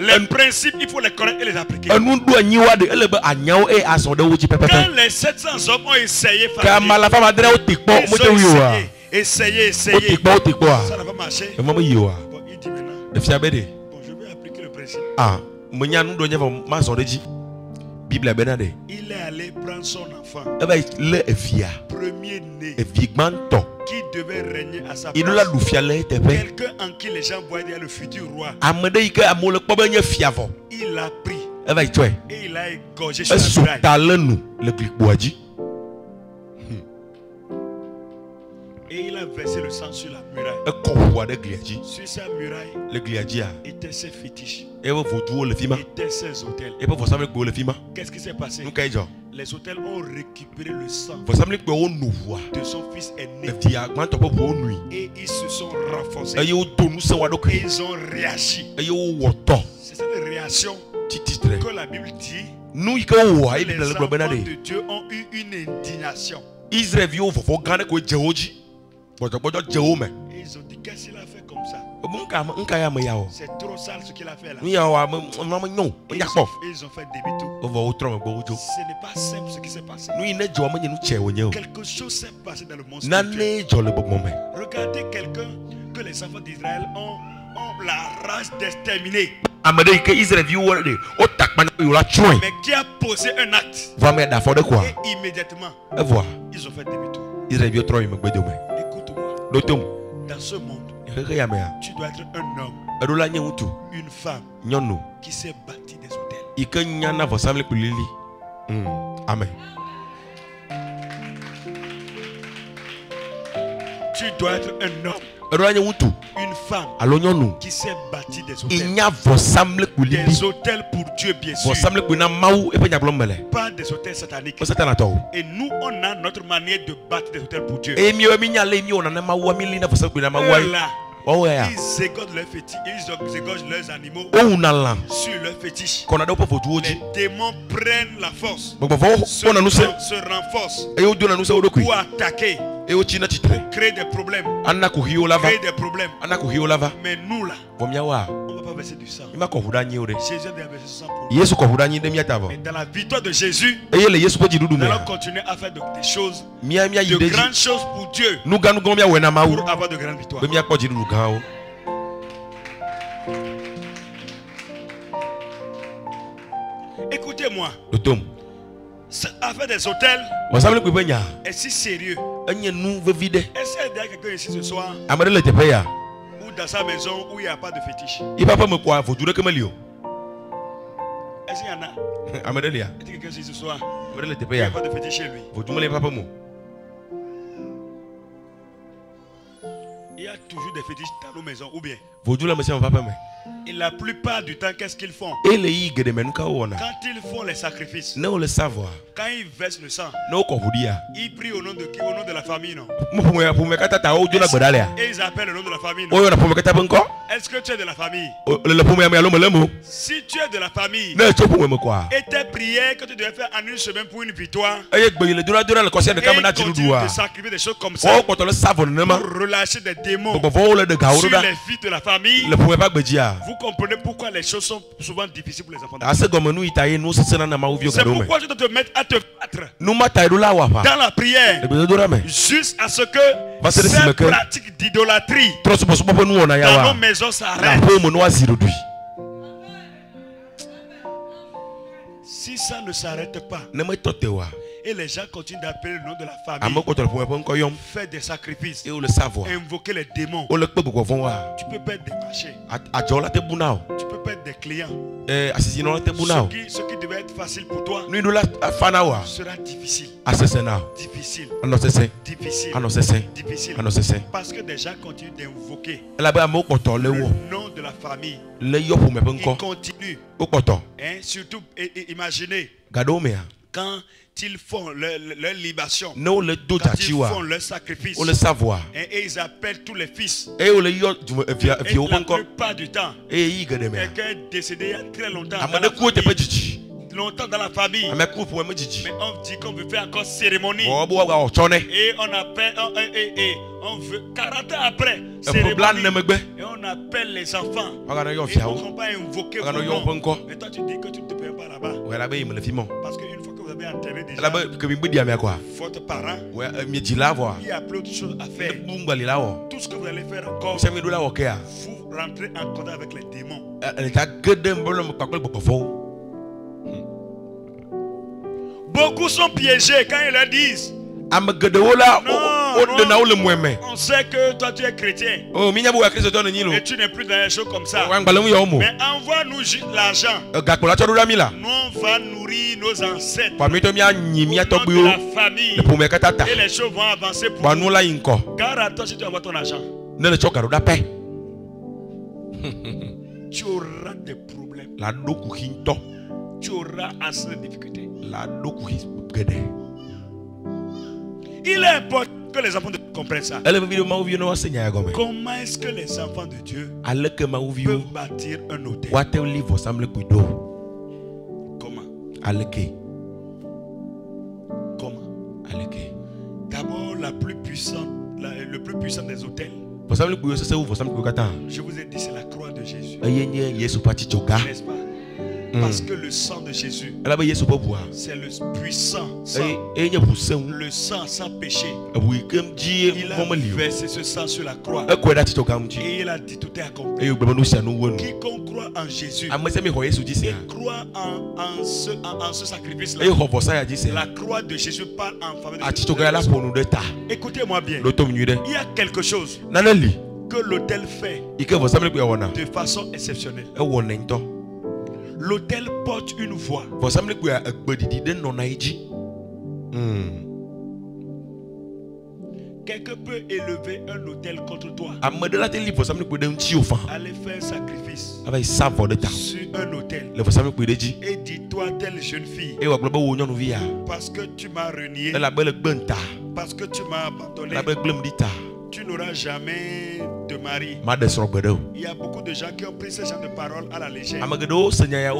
Les principes, il faut les connaître et les appliquer. Quand les 700 hommes ont essayé, essayé, ça n'a pas marché. Bon, il dit maintenant, bon, je vais appliquer le principe. Il est allé prendre son enfant, premier-né, qui devait régner à sa place. Quelqu'un en qui les gens voient le futur roi. Il l'a pris et il a égorgé sur la muraille. Et il a versé le sang sur la muraille. Sur sa muraille étaient ses fétiches, étaient ses autels. Qu'est-ce qui s'est passé? Les autels ont récupéré le sang de son fils aîné et ils se sont renforcés et ils ont réagi. C'est cette réaction que la Bible dit. Les enfants de Dieu ont eu une indignation. Ils ont dit: qu'est-ce qu'il a fait comme ça? C'est trop sale ce qu'il a fait là. Ils ont fait demi-tour. Ce n'est pas simple ce qui s'est passé. Quelque chose s'est passé dans le monde spirituel. Regardez quelqu'un que les enfants d'Israël ont la race d'exterminer. Mais qui a posé un acte. Et immédiatement, ils ont fait demi-tour. Écoute-moi. Dans ce monde, tu dois être un homme, une femme qui s'est bâti des hôtels. Amen. Tu dois être un homme, une femme qui s'est bâti des hôtels. Des hôtels pour Dieu, bien sûr. Pas des hôtels sataniques. Et nous, on a notre manière de bâtir des hôtels pour Dieu. Voilà. Ils égorgent leurs fétiches, ils égorgent leurs animaux sur leurs fétiches. Les démons prennent la force, se renforcent pour attaquer, créer des problèmes. Mais nous là, on ne va pas verser du sang. Jésus a versé du sang pour nous. Mais dans la victoire de Jésus, nous allons continuer à faire des choses, de grandes choses pour Dieu, pour avoir de grandes victoires. Écoutez-moi, cette affaire des hôtels est si sérieux. Est-ce qu'il y a quelqu'un ici ce soir ou dans sa maison où il n'y a pas de fétiche? Est-ce qu'il y en a? Est-ce qu'il y a quelqu'un ici ce soir où il n'y a pas de fétiche chez lui? Il y a toujours des fétiches dans nos maisons ou bien? Et la plupart du temps, qu'est-ce qu'ils font? Quand ils font les sacrifices, quand ils versent le sang, ils prient au nom de qui? Au nom de la famille, non? Et ils appellent le nom de la famille, non? Est-ce que tu es de la famille? Si tu es de la famille, et tes prières que tu devais faire en une semaine pour une victoire, et continue de sacrifier des choses comme ça pour relâcher des démons sur les vies de la famille, vous comprenez pourquoi les choses sont souvent difficiles pour les enfants de Dieu. C'est pourquoi je dois te mettre à te battre dans la prière jusqu'à ce que cette pratique d'idolâtrie dans nos maisons s'arrête. Si ça ne s'arrête pas et les gens continuent d'appeler le nom de la famille, faire des sacrifices, invoquer les démons, tu peux perdre des marchés, tu peux perdre des clients. Ce qui devait être facile pour toi sera difficile. Difficile. Parce que des gens continuent d'invoquer le nom de la famille. Ils continuent. Surtout, imaginez quand ils font leur libation, quand ils font leur sacrifice, et ils appellent tous les fils. Et la plupart du temps, quelqu'un est décédé il y a très longtemps dans la famille. Mais on dit qu'on veut faire encore cérémonie. Et on appelle, on veut 40 ans après cérémonie. Et on appelle les enfants. Et on ne va pas invoquer vos noms. Mais toi tu dis que tu ne te prépares pas là-bas. Parce qu'une fois que vous avez enterré déjà votre parent, il y a plein d'autres choses à faire. Tout ce que vous allez faire encore, vous rentrez en contact avec les démons. Beaucoup sont piégés quand ils leur disent non, on sait que toi tu es chrétien et tu n'es plus dans les choses comme ça. Mais envoie-nous juste l'argent. Nous on va nourrir nos ancêtres, au nom de la famille, et les choses vont avancer pour nous. Car à toi si tu envoies ton argent, tu auras des problèmes. Tu auras assez de difficultés. Il est important que les enfants de Dieu comprennent ça. Comment est-ce que les enfants de Dieu peuvent bâtir un hôtel? Comment? Comment? D'abord, le plus puissant des hôtels, Je vous ai dit, c'est la croix de Jésus. N'est-ce pas? Parce que le sang de Jésus, c'est le puissant sang. Le sang sans péché. Il a versé ce sang sur la croix. Et il a dit, tout est accompli. Quiconque croit en Jésus et croit en ce sacrifice-là, la croix de Jésus parle en faveur de Jésus. Écoutez-moi bien. Il y a quelque chose que l'autel fait de façon exceptionnelle. L'autel porte une voix. Quelqu'un peut élever un autel contre toi. Aller faire un sacrifice sur un autel. Et dis-toi, telle jeune fille, parce que tu m'as renié, parce que tu m'as abandonné, tu n'auras jamais de mari. Il y a beaucoup de gens qui ont pris ce genre de paroles à la légère. Il y a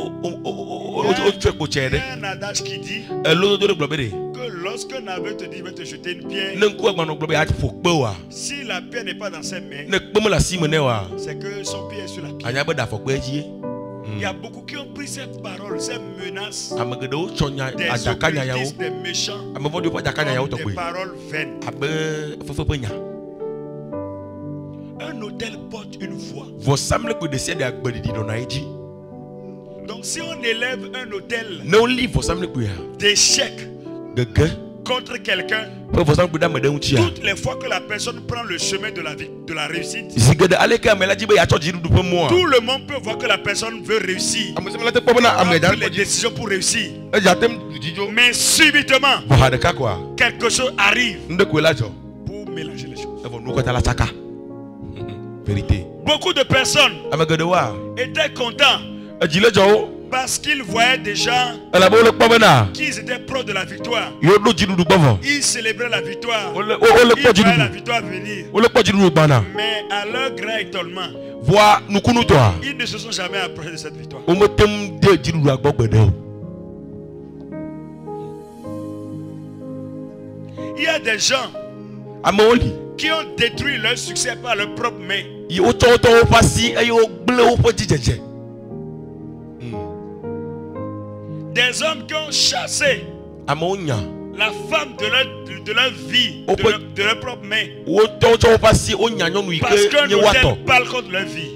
un adage qui dit que lorsqu'un aveugle te dit qu'il va te jeter une pierre, si la pierre n'est pas dans ses mains, c'est que son pied est sur la pierre. Il y a beaucoup qui ont pris ces paroles, ces menaces, des occultistes, des méchants, des paroles vaines. Un autel porte une voix. Donc si on élève un autel d'échec contre quelqu'un, toutes les fois que la personne prend le chemin de la réussite, tout le monde peut voir que la personne veut réussir, prendre les décisions pour réussir. Mais subitement, quelque chose arrive pour mélanger les choses. Vérité. Beaucoup de personnes étaient contents parce qu'ils voyaient déjà qu'ils étaient proches de la victoire. Ils célébraient la victoire. Ils voyaient la victoire venir. Mais à leur grand étonnement, ils ne se sont jamais approchés de cette victoire. Il y a des gens qui ont détruit leur succès par leurs propres mains. Des hommes qui ont chassé la femme de leur vie, de leur propre main. Parce qu'un autel parle contre leur vie.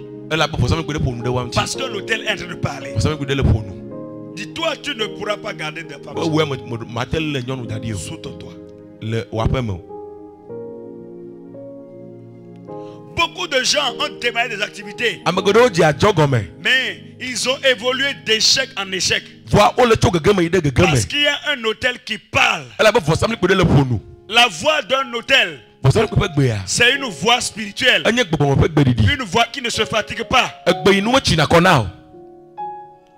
Parce que l'autel est en train de parler. Dis-toi, tu ne pourras pas garder des femmes sous ton toit. Beaucoup de gens ont démarré des activités, mais ils ont évolué d'échec en échec. Parce qu'il y a un autel qui parle. La voix d'un autel, c'est une voix spirituelle, une voix qui ne se fatigue pas.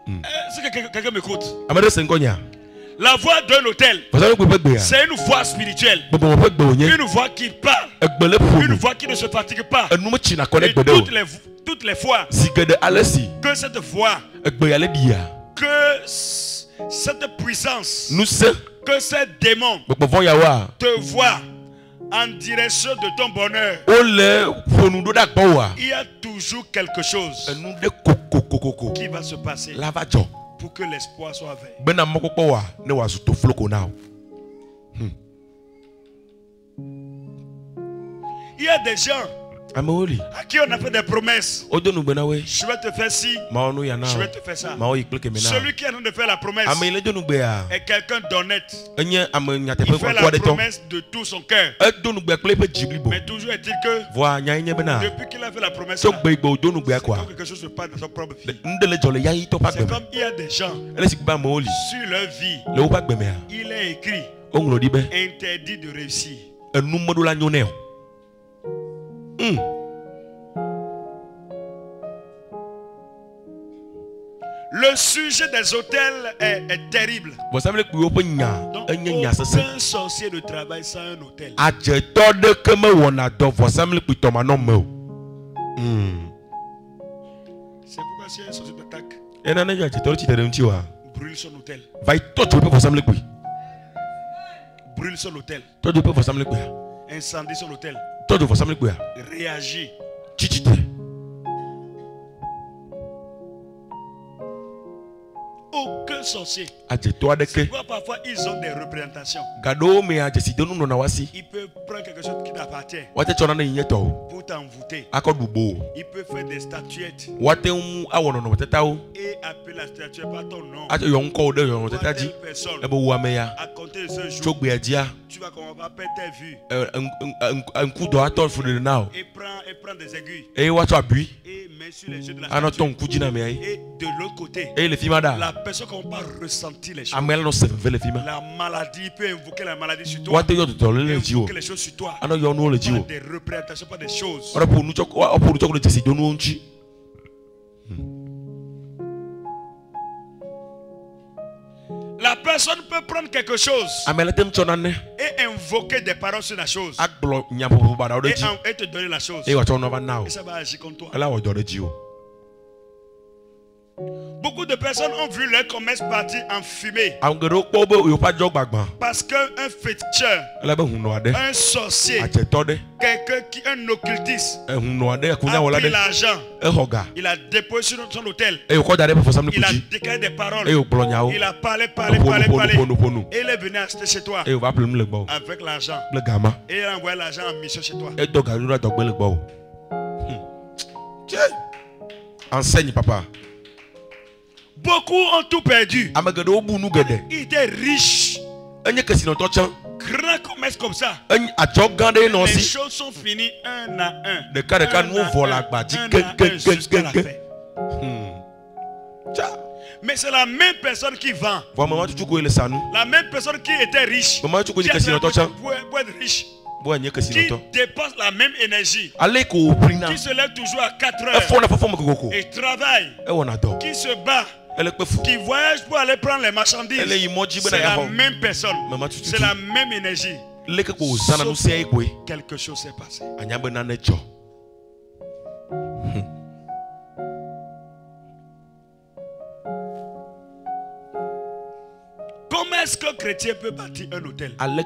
Est-ce que quelqu'un m'écoute? La voix d'un autel, c'est une voix spirituelle, une voix qui parle, une voix qui ne se fatigue pas. Et toutes les fois que cette voix, que cette puissance, que ces démons te voient en direction de ton bonheur, il y a toujours quelque chose qui va se passer pour que l'espoir soit vrai. Il y a des gens à qui on a fait des promesses. Je vais te faire ci, je vais te faire ça. Celui qui est en train de faire la promesse est quelqu'un d'honnête. Il fait la promesse de tout son cœur. Mais toujours est-il que depuis qu'il a fait la promesse, quelque chose se passe dans son propre vie. C'est comme il y a des gens sur leur vie, il est écrit interdit de réussir. Le sujet des hôtels est terrible. Donc, aucun sorcier ne travaille sans un hôtel. C'est pourquoi si un sorcier t'attaque, brûle son hôtel. Brûle son hôtel. Incendie son hôtel. réagis. Aucun sorcier. C'est pourquoi parfois ils ont des représentations. Ils peuvent prendre quelque chose qui t'appartient pour t'envoûter. Ils peuvent faire des statuettes et appeler la statuette par ton nom. Telle personne, à compter de ce jour, tu vas comment va perdre tes vues. Et prend des aiguilles et met sur les yeux de la statue. Et de l'autre côté, la personne ne va pas ressentir les choses. La maladie peut invoquer la maladie sur toi. Invoquer les choses sur toi. Pas des représentations, pas des choses. La personne peut prendre quelque chose et invoquer des paroles sur la chose et te donner la chose. Et ça va agir contre toi. Beaucoup de personnes ont vu leur commerce partir en fumée. Parce qu'un féticheur, un sorcier, quelqu'un qui est un occultiste, a pris l'argent. Il a déposé sur son hôtel. Il a déclaré des paroles. Il a parlé. Et il est venu acheter chez toi avec l'argent. Et il a envoyé l'argent en mission chez toi. Enseigne, papa. Beaucoup ont tout perdu. Ils étaient riches. Grand commerce comme ça. Les choses sont finies un à un. Jusqu'à la fin. Mais c'est la même personne qui vend. La même personne qui était riche. Pour être riche. Qui dépense la même énergie, qui se lève toujours à 4 heures et travaille, qui se bat, qui voyage pour aller prendre les marchandises. C'est la même personne, c'est la même énergie. Sauf quelque chose s'est passé. Comment est-ce qu'un chrétien peut bâtir un hôtel? Nous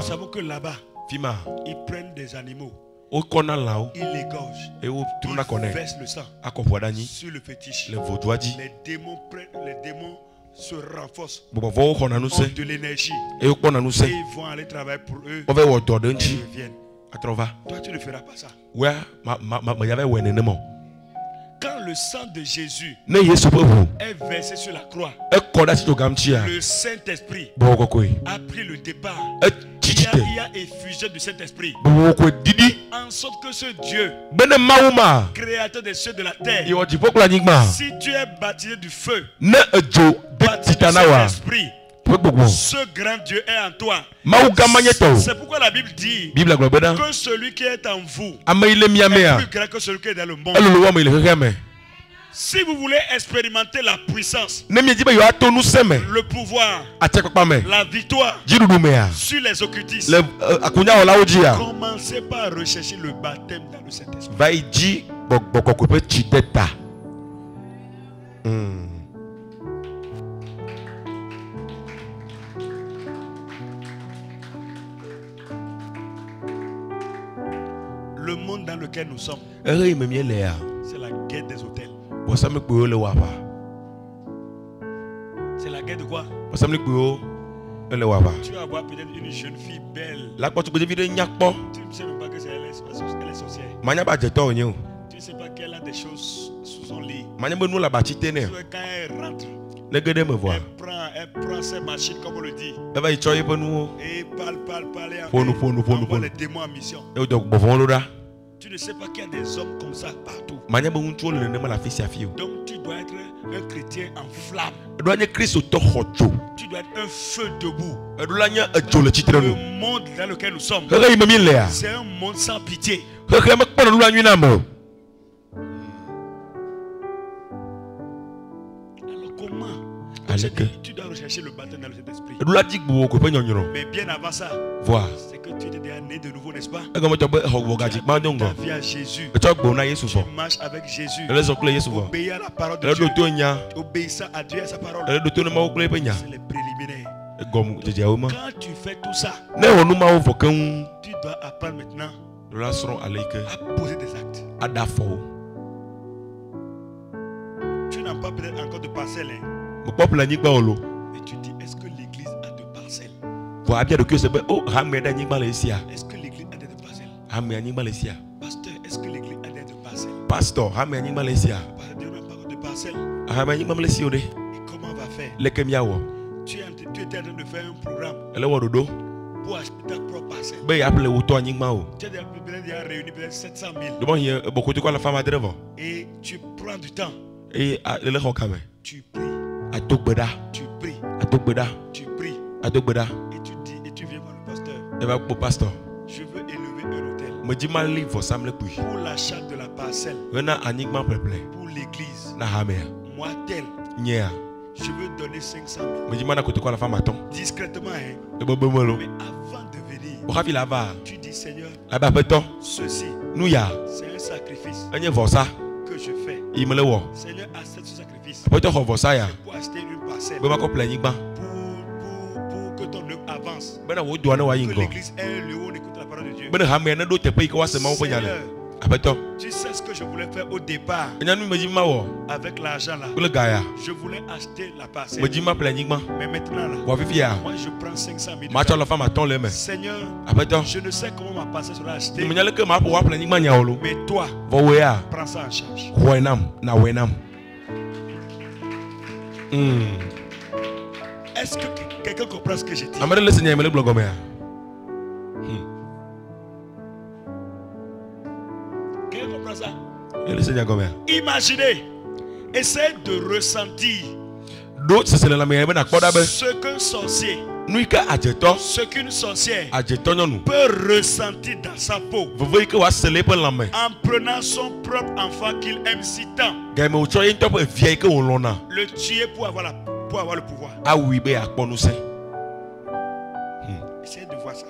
savons que là-bas, ils prennent des animaux, ils l'égorgent, ils versent le sang sur le fétiche. Les démons se renforcent, ont de l'énergie, et ils vont aller travailler pour eux, et ils reviennent. Toi, tu ne feras pas ça. Quand le sang de Jésus est versé sur la croix, le Saint-Esprit a pris le départ. Il y a effusé du Saint-Esprit, en sorte que ce Dieu, créateur des cieux et de la terre, si tu es baptisé du feu, baptisé du Saint-Esprit, ce grand Dieu est en toi. C'est pourquoi la Bible dit que celui qui est en vous est plus grand que celui qui est dans le monde. Si vous voulez expérimenter la puissance, le pouvoir, la victoire sur les occultistes, commencez par rechercher le baptême dans le Saint-Esprit. Le monde dans lequel nous sommes, c'est la guerre des hôtels. C'est la guerre de quoi? Tu vas voir peut-être une jeune fille belle. Tu ne sais même pas que elle est sorcière. Tu ne sais pas qu'elle a des choses sous son lit. Quand elle rentre, elle prend ses machines comme on le dit. Et parle. On les démons en mission. Tu ne sais pas qu'il y a des hommes comme ça partout. Donc tu dois être un chrétien en flamme. Tu dois être un feu debout. Le monde dans lequel nous sommes, c'est un monde sans pitié. Alors comment? Tu dois rechercher le baptême dans le Saint-Esprit. Mais bien avant ça, c'est que tu étais déjà né de nouveau, n'est-ce pas? Tu as ta vie à Jésus. Tu marches avec Jésus. Obéis à la parole de Dieu. Obéissant à Dieu et à sa parole. C'est les préliminaires. tu fais tout ça, tu dois apprendre maintenant à poser des actes. Tu n'as pas peut-être encore de parcelles. Hein? Mais tu dis, est-ce que l'église a de parcelles? Est-ce que l'église a des parcelles? Pasteur, est-ce que l'église a des parcelles? Pasteur, on n'a pas de parcelles. Et comment on va faire? Tu étais en train de faire un programme pour acheter ta propre parcelle. Tu as déjà réuni peut-être 700 000. Et tu prends du temps. Tu pries. Tu pries. Tu pries. Et tu dis, et tu viens voir le pasteur. Je veux élever un hôtel pour l'achat de la parcelle. Pour l'église. Moi tel. Je veux donner 500 000. Discrètement, hein. Mais avant de venir, tu dis, Seigneur, ceci, c'est un sacrifice que je fais. Seigneur, accepte ce sacrifice pour acheter une parcelle. Pour que ton œuvre avance. Que l'église ait un lieu où on écoute la parole de Dieu. Seigneur, tu sais ce que je voulais faire au départ avec l'argent là. Je voulais acheter la parcelle. Mais maintenant là, moi je prends 500 000. Seigneur, je ne sais comment ma parcelle sera achetée. Mais toi, prends ça en charge. Est-ce que quelqu'un comprend ce que j'ai dit? Imaginez, essayez de ressentir ce qu'un sorcier, ce qu'une sorcière peut ressentir dans sa peau en prenant son propre enfant qu'il aime si tant, le tuer pour avoir le pouvoir. Essayez de voir ça.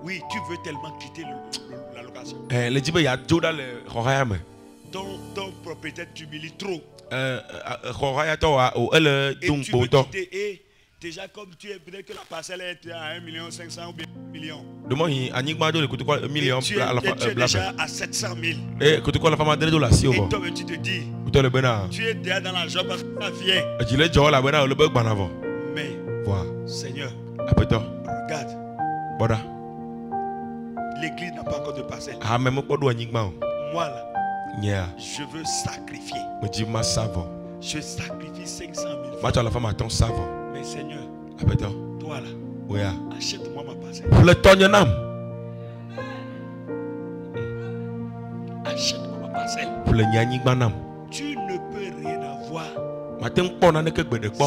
Oui, tu veux tellement quitter la location. Ton propriétaire t'humilie trop. Et tu veux quitter. Et déjà comme tu es, peut-être que la parcelle est à 1 500 000 ou bien 1 million. Et tu es déjà à 700 000. Et toi tu te dis, tu es déjà dans la joie parce que ça vient. Mais, Seigneur, regarde. L'église n'a pas encore de parcelle. Moi là, je veux sacrifier. Je sacrifie 500 000 francs. Mais Seigneur, toi là, achète-moi ma parcelle. Achète-moi ma parcelle. Tu ne peux rien avoir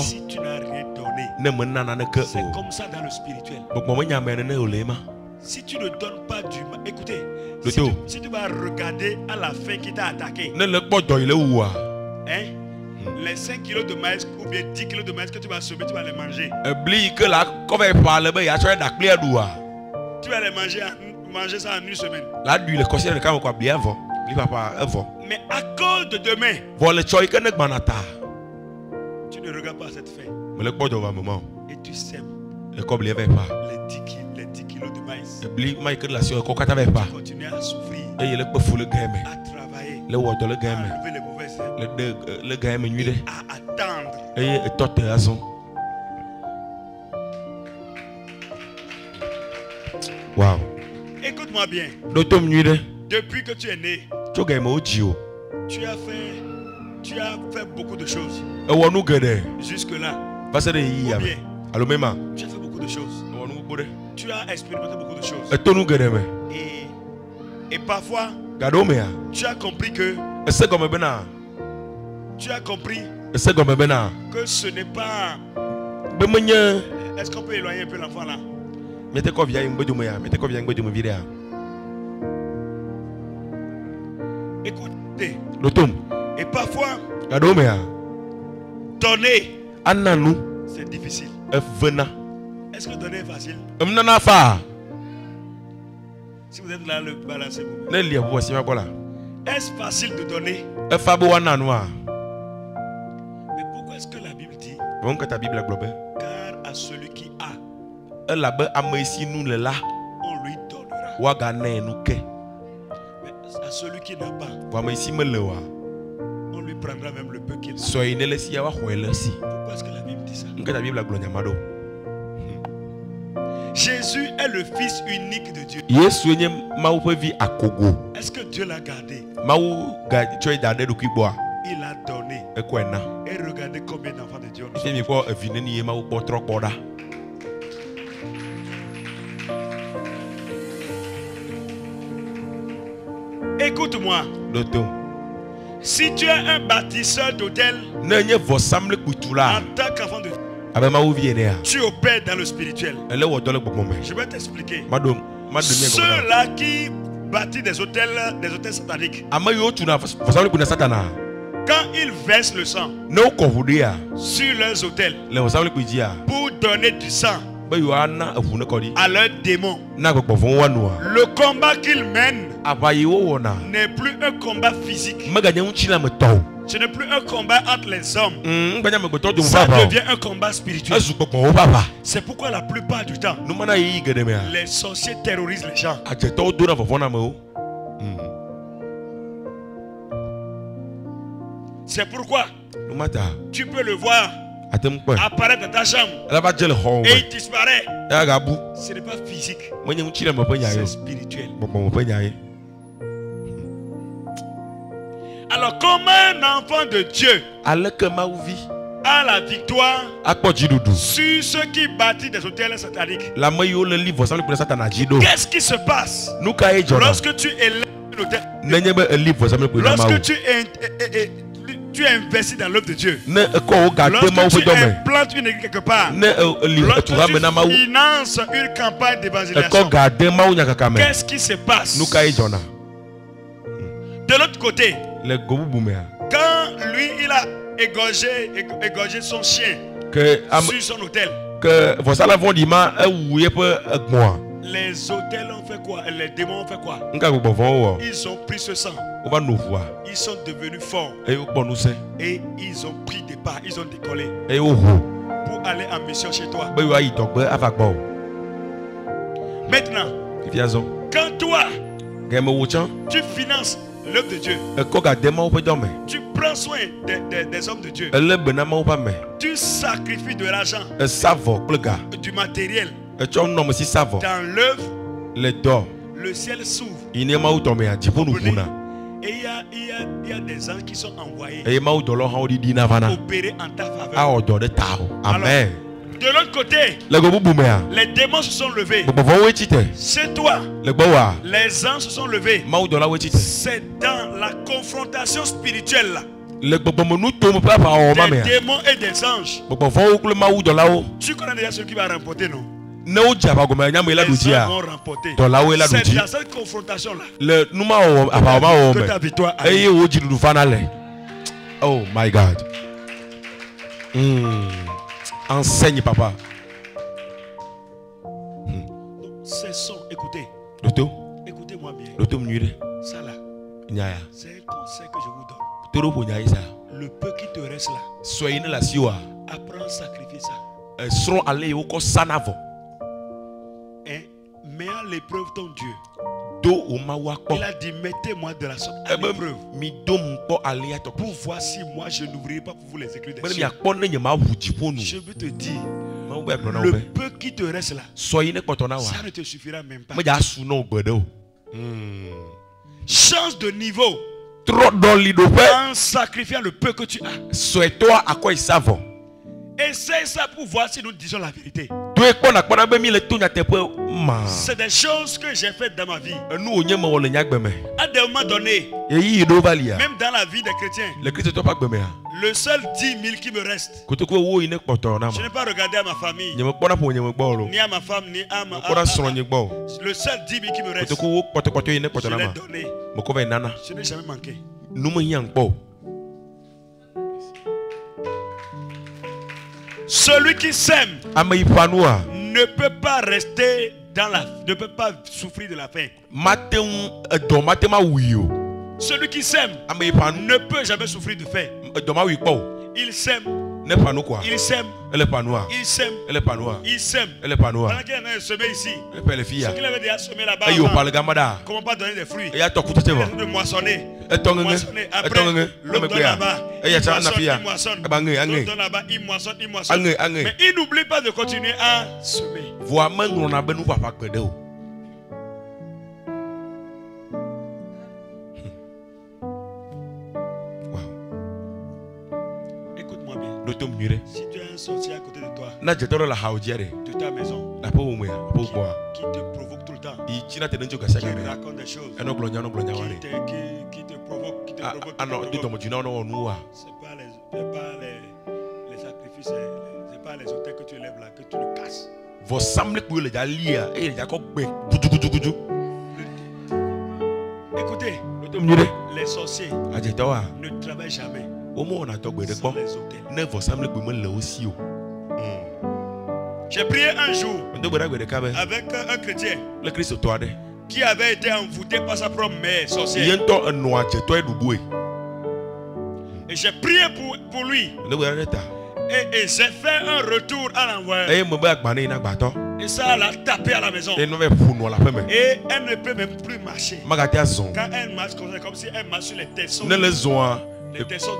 si tu n'as rien donné. C'est comme ça dans le spirituel. Si tu ne donnes pas du mal, écoutez, si tu vas regarder à la fin qui t'a attaqué, hein, les 5 kilos de maïs ou bien 10 kilos de maïs que tu vas semer, tu vas les manger. Tu vas les manger ça en une semaine. Mais à cause de demain, tu ne regardes pas cette fin. Et tu sèmes les 10 kilos de maïs. Tu continues à souffrir, à travailler, à enlever les mauvaises herbes, à attendre. Wow. Écoute-moi bien. Depuis que tu es né, tu as fait beaucoup de choses. Jusque-là. Ou bien, tu as fait beaucoup de choses. Tu as expérimenté beaucoup de choses. Et parfois, tu as compris que ce n'est pas... Est-ce qu'on peut éloigner un peu l'enfant là? Écoutez. Et parfois, donner, c'est difficile. Est-ce que donner est facile? Si vous êtes là, le balancez-vous. Est-ce facile de donner? Car à celui qui a, on lui donnera. Mais à celui qui n'a pas, on lui prendra même le peu qu'il a. Pourquoi est-ce que la Bible dit ça? Jésus est le fils unique de Dieu. Est-ce que Dieu l'a gardé? Il a donné. Et regardez combien d'enfants de Dieu nous sommes. Écoute-moi. Si tu es un bâtisseur d'hôtel, en tant qu'enfant de Dieu, tu opères dans le spirituel. Je vais t'expliquer. Ceux-là qui bâtissent des hôtels sataniques, quand ils versent le sang sur leurs hôtels pour donner du sang à leurs démons, le combat qu'ils mènent n'est plus un combat physique. Ce n'est plus un combat entre les hommes. Ça devient un combat spirituel. C'est pourquoi la plupart du temps, les sorciers terrorisent les gens. C'est pourquoi tu peux le voir apparaître dans ta chambre et il disparaît. Ce n'est pas physique, c'est spirituel. Alors, comme un enfant de Dieu a la victoire sur ceux qui bâtissent des hôtels sataniques, qu'est-ce qui se passe lorsque tu élèves un hôtel, lorsque tu investis dans l'œuvre de Dieu, lorsque tu implantes une église quelque part, lorsque tu finances une campagne d'évangélisation, qu'est-ce qui se passe? De l'autre côté, quand lui il a égorgé son chien sur son hôtel, les hôtels ont fait quoi? Les démons ont fait quoi? Ils ont pris ce sang. Ils sont devenus forts. Et ils ont pris des pas. Ils ont décollé pour aller en mission chez toi. Maintenant, quand toi tu finances l'œuvre de Dieu, tu prends soin des hommes de Dieu, tu sacrifies de l'argent, du matériel dans l'œuvre, le ciel s'ouvre. Et il y a des anges qui sont envoyés opérer en ta faveur. Amen. De l'autre côté, les démons se sont levés. Chez toi, les anges se sont levés. C'est dans la confrontation spirituelle des démons et des anges. Tu connais déjà celui qui va remporter, non? Les anges vont remporter. C'est dans cette confrontation-là que ta victoire arrive. Oh my God. Enseigne, papa. Cessons, écoutez. Écoutez-moi bien. Ça là, c'est un conseil que je vous donne. Le peu qui te reste là, apprends à sacrifier ça. Mets à l'épreuve ton Dieu. Il a dit, mettez-moi de la sorte à l'épreuve pour voir si moi je n'ouvrirai pas pour vous les écrits des cieux. Je veux te dire, le peu qui te reste là, ça ne te suffira même pas. Change de niveau en sacrifiant le peu que tu as. Essaye ça pour voir si nous disons la vérité. C'est des choses que j'ai faites dans ma vie. À des moments donnés, même dans la vie des chrétiens, le seul 10 000 qui me reste, je n'ai pas regardé à ma famille, ni à ma femme, ni à ma le seul 10 000 qui me reste, je l'ai donné. Je n'ai jamais manqué. Celui qui sème ne peut pas rester ne peut pas souffrir de la faim. Celui qui sème ne peut jamais souffrir de faim. Il sème Il sème. Elle est pas noire. Il sème. Elle est pas noire. Il sème. Elle est pas noire. Pendant qu'il a semé ici. Les filles. Ce qu'il avait déjà semé là-bas. Comment pas donner des fruits? Il y a tout de moissonner. Moissonner. Après, l'autre donne là-bas. Il moissonne. L'autre donne là-bas. Il moissonne. Il moissonne. Mais il n'oublie pas de continuer à semer. Voilà, on a besoin de pas perdre. Si tu as un sorcier à côté de toi, de ta maison, qui te provoque tout le temps, qui raconte des choses, qui te provoque, c'est pas les sacrifices, c'est pas les autels que tu élèves là, que tu le casses. Écoutez, les sorciers ne travaillent jamais. Sans les hôtels. J'ai prié un jour avec un chrétien qui avait été envoûté par sa propre mère sorcière. Et j'ai prié pour lui. Et j'ai fait un retour à l'envers. Et ça l'a tapé à la maison. Et elle ne peut même plus marcher. Quand elle marche comme si elle marche sur les tessons. Les tessons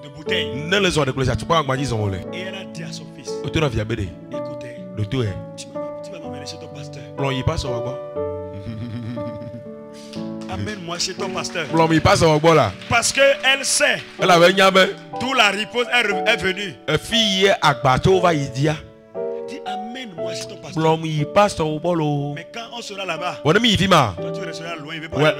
de bouteilles. Et elle a dit à son fils, écoutez, tu vas m'amener chez ton pasteur. Amène-moi chez ton pasteur. Parce qu'elle sait d'où la riposte est venue. Dis, amène-moi chez ton pasteur. Mais quand on sera là-bas, toi tu resteras loin. Il veut pas.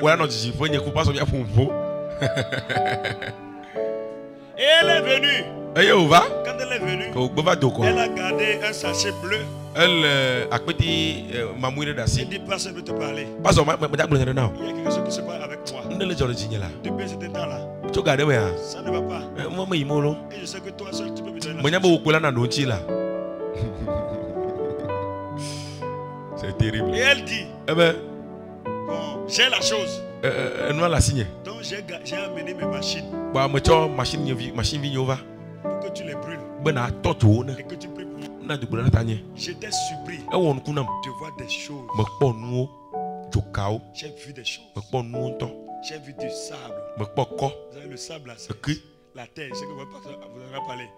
Et elle est venue. Quand elle est venue, elle a gardé un sachet bleu. Elle dit, personne ne veut te parler. Il y a quelque chose qui se passe avec moi. Depuis ce temps-là, ça ne va pas. Et je sais que toi seul tu peux me donner la c'est terrible. Et elle dit, bon, j'ai la chose. Donc j'ai amené mes machines. Pour que tu les brûles. Et que tu pries pour moi. J'étais surpris de voir des choses. J'ai vu des choses. J'ai vu du sable. Vous savez, le sable là, c'est la terre. C'est que vous avez parlé.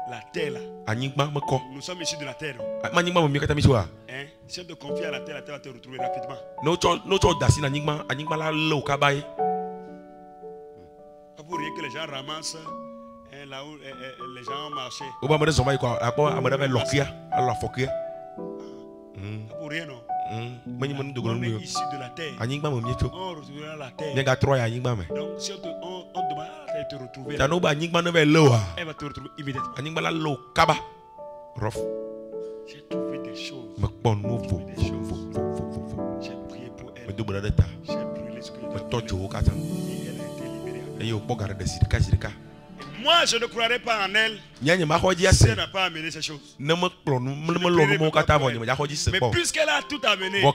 La terre là. Nous sommes issus de la terre. Hein? Si on te confie à la terre va te retrouver rapidement. Pas pour rien que les gens ramassent là où les gens ont marché. Pas pour rien non. On est issu de la terre. On retrouvera la terre. Donc si on demande à te retrouver, elle va te retrouver immédiatement. J'ai trouvé des choses. J'ai prié pour elle. J'ai brûlé ce que je dois brûler. Et elle a été libérée. Moi, je ne croirais pas en elle si elle n'a pas amené ces choses. Mais puisqu'elle a tout amené, je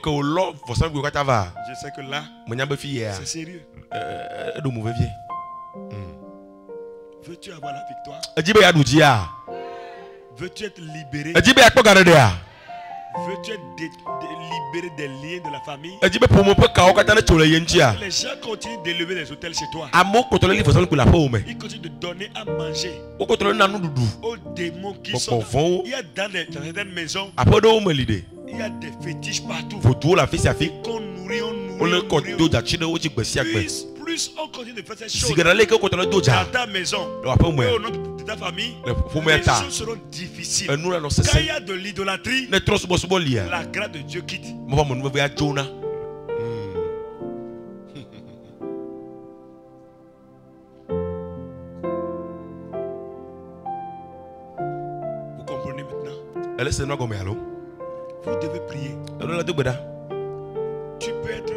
sais que là, c'est sérieux. Veux-tu avoir la victoire? Veux-tu être libéré? Veux-tu être libéré des liens de la famille? Les gens continuent d'élever les hôtels chez toi. Ils continuent de donner à manger aux démons qui sont là. Il y a dans certaines maisons, il y a des fétiches partout. Qu'on nourrit, plus on continue de faire ces choses dans ta maison, au nom de ta famille, les choses seront difficiles. Quand il y a de l'idolâtrie, la grâce de Dieu quitte. Vous comprenez maintenant? Vous devez prier. Tu peux être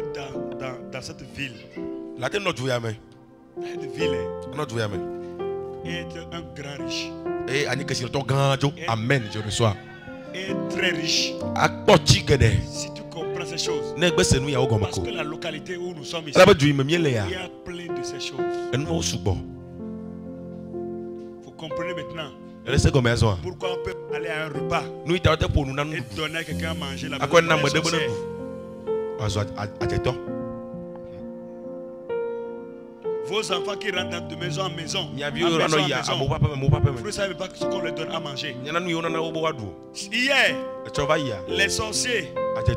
dans cette ville. Cette ville et être un grand riche. Amen, je reçois. Et très riche. Si tu comprends ces choses. Parce que la localité où nous sommes ici, il y a plein de ces choses. Vous comprenez maintenant? Pourquoi on peut aller à un repas et donner à quelqu'un à manger là-bas? Vos enfants qui rentrent de maison en maison, vous ne savez pas ce qu'on leur donne à manger. Hier, les sorciers étaient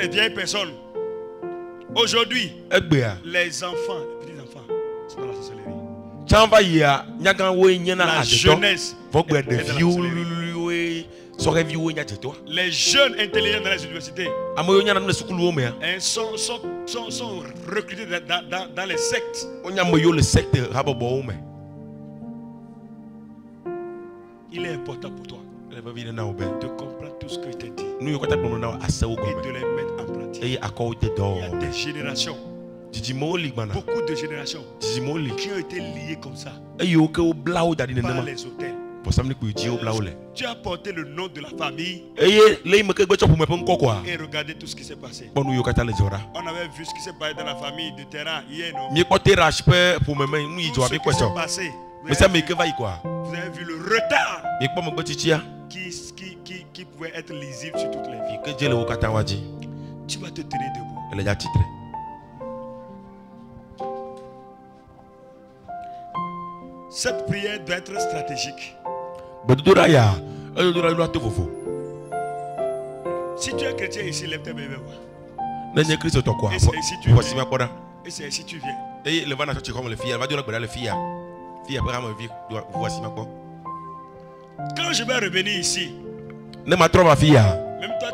des vieilles personnes. Aujourd'hui, les enfants, les petits enfants, sont dans la sorcellerie. La jeunesse. Les jeunes intelligents dans les universités sont recrutés dans les sectes. Il est important pour toi de comprendre tout ce que je t'ai dit et de les mettre en pratique. Il y a des générations, beaucoup de générations qui ont été liées comme ça par les hôtels. Tu as porté le nom de la famille et regardez tout ce qui s'est passé. On avait vu ce qui s'est passé dans la famille de Terra hier, non? Tout ce qui s'est passé. Vous avez vu le retard qui pouvait être lisible sur toutes les vies. Tu vas te tenir debout. Cette prière doit être stratégique. Si tu es chrétien ici, lève tes mains vers moi. Et c'est si tu viens. Quand je vais revenir ici, même toi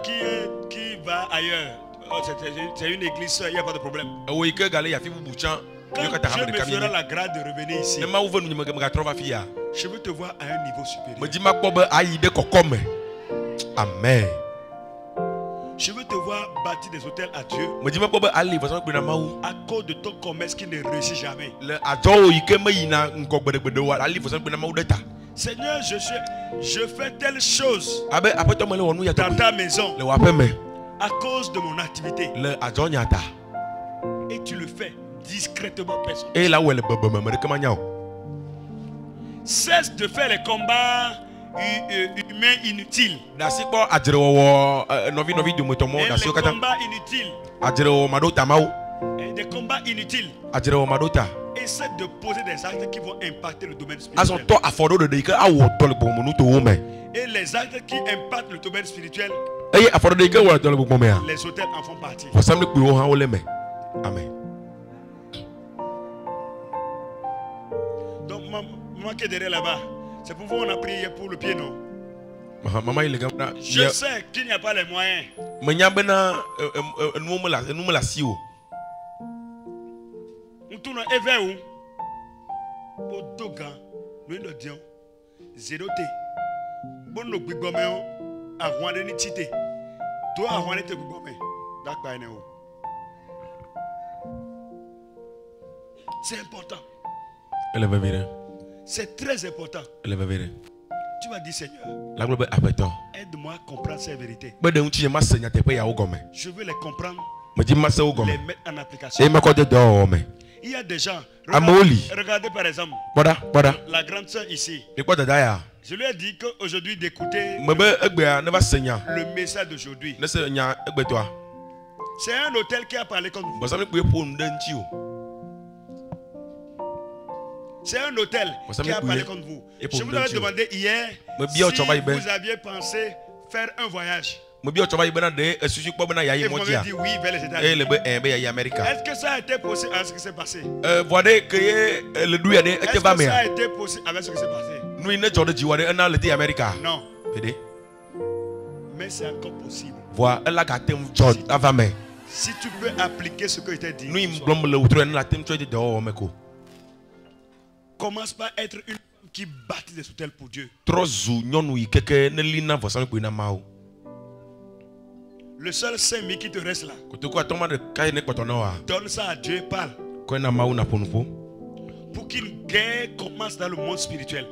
qui vas ailleurs, c'est une église, il n'y a pas de problème. Quand je me ferai la grâce de revenir ici, je veux te voir à un niveau supérieur. Amen. Je veux te voir bâtir des hôtels à Dieu à cause de ton commerce qui ne réussit jamais. Seigneur, je fais telle chose dans ta maison à cause de mon activité. Et tu le fais discrètement, personne. Cesse de faire les combats humains inutiles. Et les combats inutiles. Et des combats inutiles. Essaie de poser des actes qui vont impacter le domaine spirituel. Et les actes qui impactent le domaine spirituel, les hôtels en font partie. Donc, maman qui est derrière là-bas, c'est pour vous qu'on a prié pour le pied, non? Je sais qu'il n'y a pas les moyens. Nous tournons et vers où? Au Dogan, nous le disons, zéroté. Bon, nous bigomons à Rwanda ni Tite. Toi, à Rwanda, tu bigomons. D'accord, c'est important. C'est très important. Tu vas dire, Seigneur, aide-moi à comprendre ces vérités. Je veux les comprendre, les mettre en application. Il y a des gens, regardez par exemple, la grande soeur ici. Je lui ai dit qu'aujourd'hui d'écouter le message d'aujourd'hui. C'est un hôtel qui a parlé comme vous. C'est un hôtel qui a parlé comme vous. Je vous avais demandé hier si vous aviez pensé faire un voyage. Et vous m'avez dit oui vers les États-Unis. Est-ce que ça a été possible avec ce qui s'est passé? Est-ce que ça a été possible avec ce qui s'est passé? Non. Mais c'est encore possible. Si tu peux appliquer ce que je t'ai dit, commence par être une femme qui bâtit des hôtels pour Dieu. Le seul 5 000 qui te reste là, donne ça à Dieu et parle. Pour qu'une guerre commence dans le monde spirituel.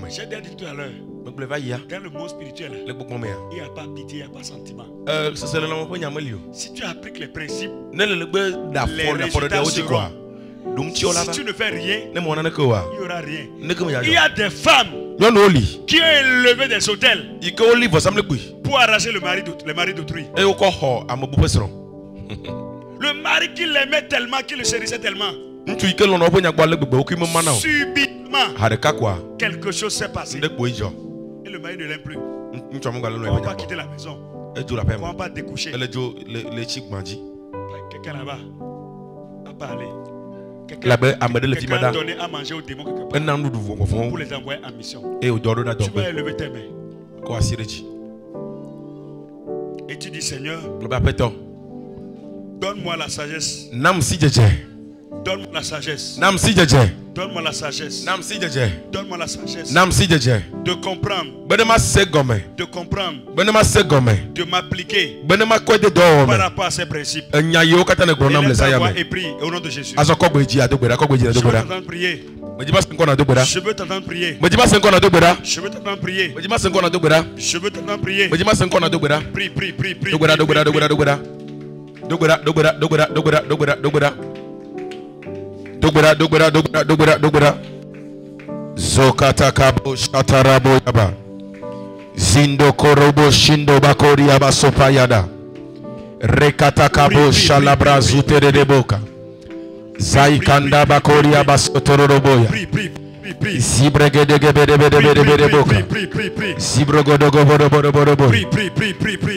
J'ai dit tout à l'heure, dans le monde spirituel, il n'y a pas pitié, il n'y a pas sentiment. Si tu appliques les principes, les résultats seront. Si tu ne fais rien, il n'y aura rien. Il y a des femmes qui ont élevé des hôtels pour arracher les maris d'autrui. Le mari qui l'aimait tellement, qui le chérissait tellement. Subitement, quelque chose s'est passé. Et le mari ne l'aime plus. On ne va pas quitter la maison. On ne va pas découcher. Quelqu'un là-bas a parlé. Quelqu'un a donné à manger aux démons quelque part pour les envoyer en mission. Tu vas élever tes mains. Et tu dis, Seigneur, donne-moi la sagesse. Donne-moi la sagesse. Donne-moi la sagesse. Donne-moi la sagesse. De comprendre. De comprendre. De m'appliquer par rapport à ces principes. Et et prie au nom de Jésus. Je veux t'entendre prier. Je veux t'entendre prier. Je veux t'entendre prier. Je veux t'entendre prier. Prie, prie, prie, prie. Zokata kabo shatarabo yaba zindo korobo shindo bakori yaba sopayada rekata kabo shalabra zutere de boka zaikanda bakori yaba sotororoboya Zibregedegedegedegedegedeboka Zibrogodogobodobodobodobo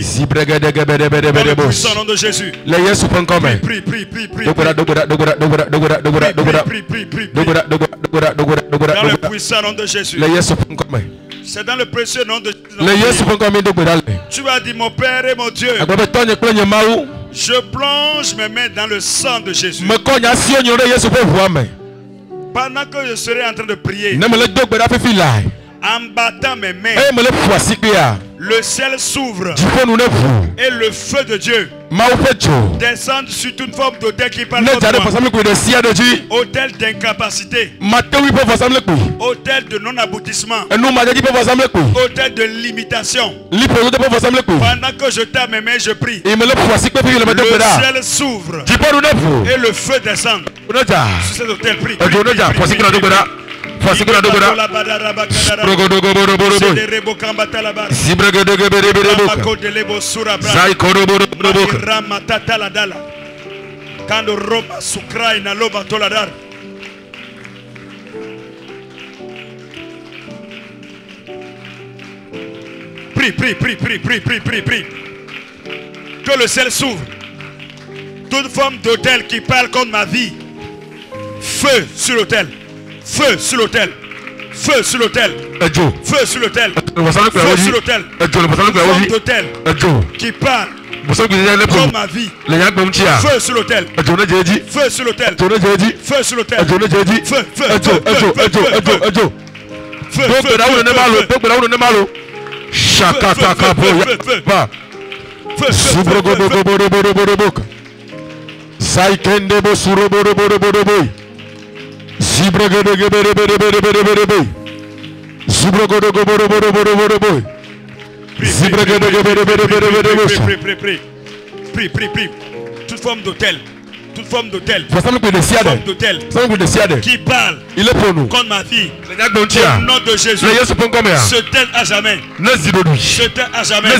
Zibregedegedegedegedeboka au nom de Jésus. Le Yesu ponkome Dogora dogora dogora dogora dogora dogora dogora dogora dogora dogora dogora dans le puissant nom de Jésus. Le Yesu ponkome. C'est dans le précieux nom de Jésus. Le Yesu ponkome dogora le. Tu as dit mon Père et mon Dieu. Je plonge mes mains dans le sang de Jésus. Pendant que je serai en train de prier, en battant mes mains, le ciel s'ouvre et le feu de Dieu descend sur toute forme d'autel qui parle de autel d'incapacité, autel de non-aboutissement, autel de limitation. Pendant que je tape mes mains, je prie. Le ciel s'ouvre et le feu descend sur cet autel. Prie. Prie. Que le ciel s'ouvre. Toute forme d'autel qui parle contre ma vie. Feu sur l'autel. Feu sur l'autel. Feu sur l'autel. Feu sur l'autel. Feu sur l'autel. Forme d'autel qui parle contre ma vie. Feu sur l'autel. Feu sur l'autel. Feu sur l'autel. Prie. Toute forme d'autel. Toute forme d'autel qui parle contre ma vie. Au nom de Jésus. Se tait à jamais. Se tait à jamais.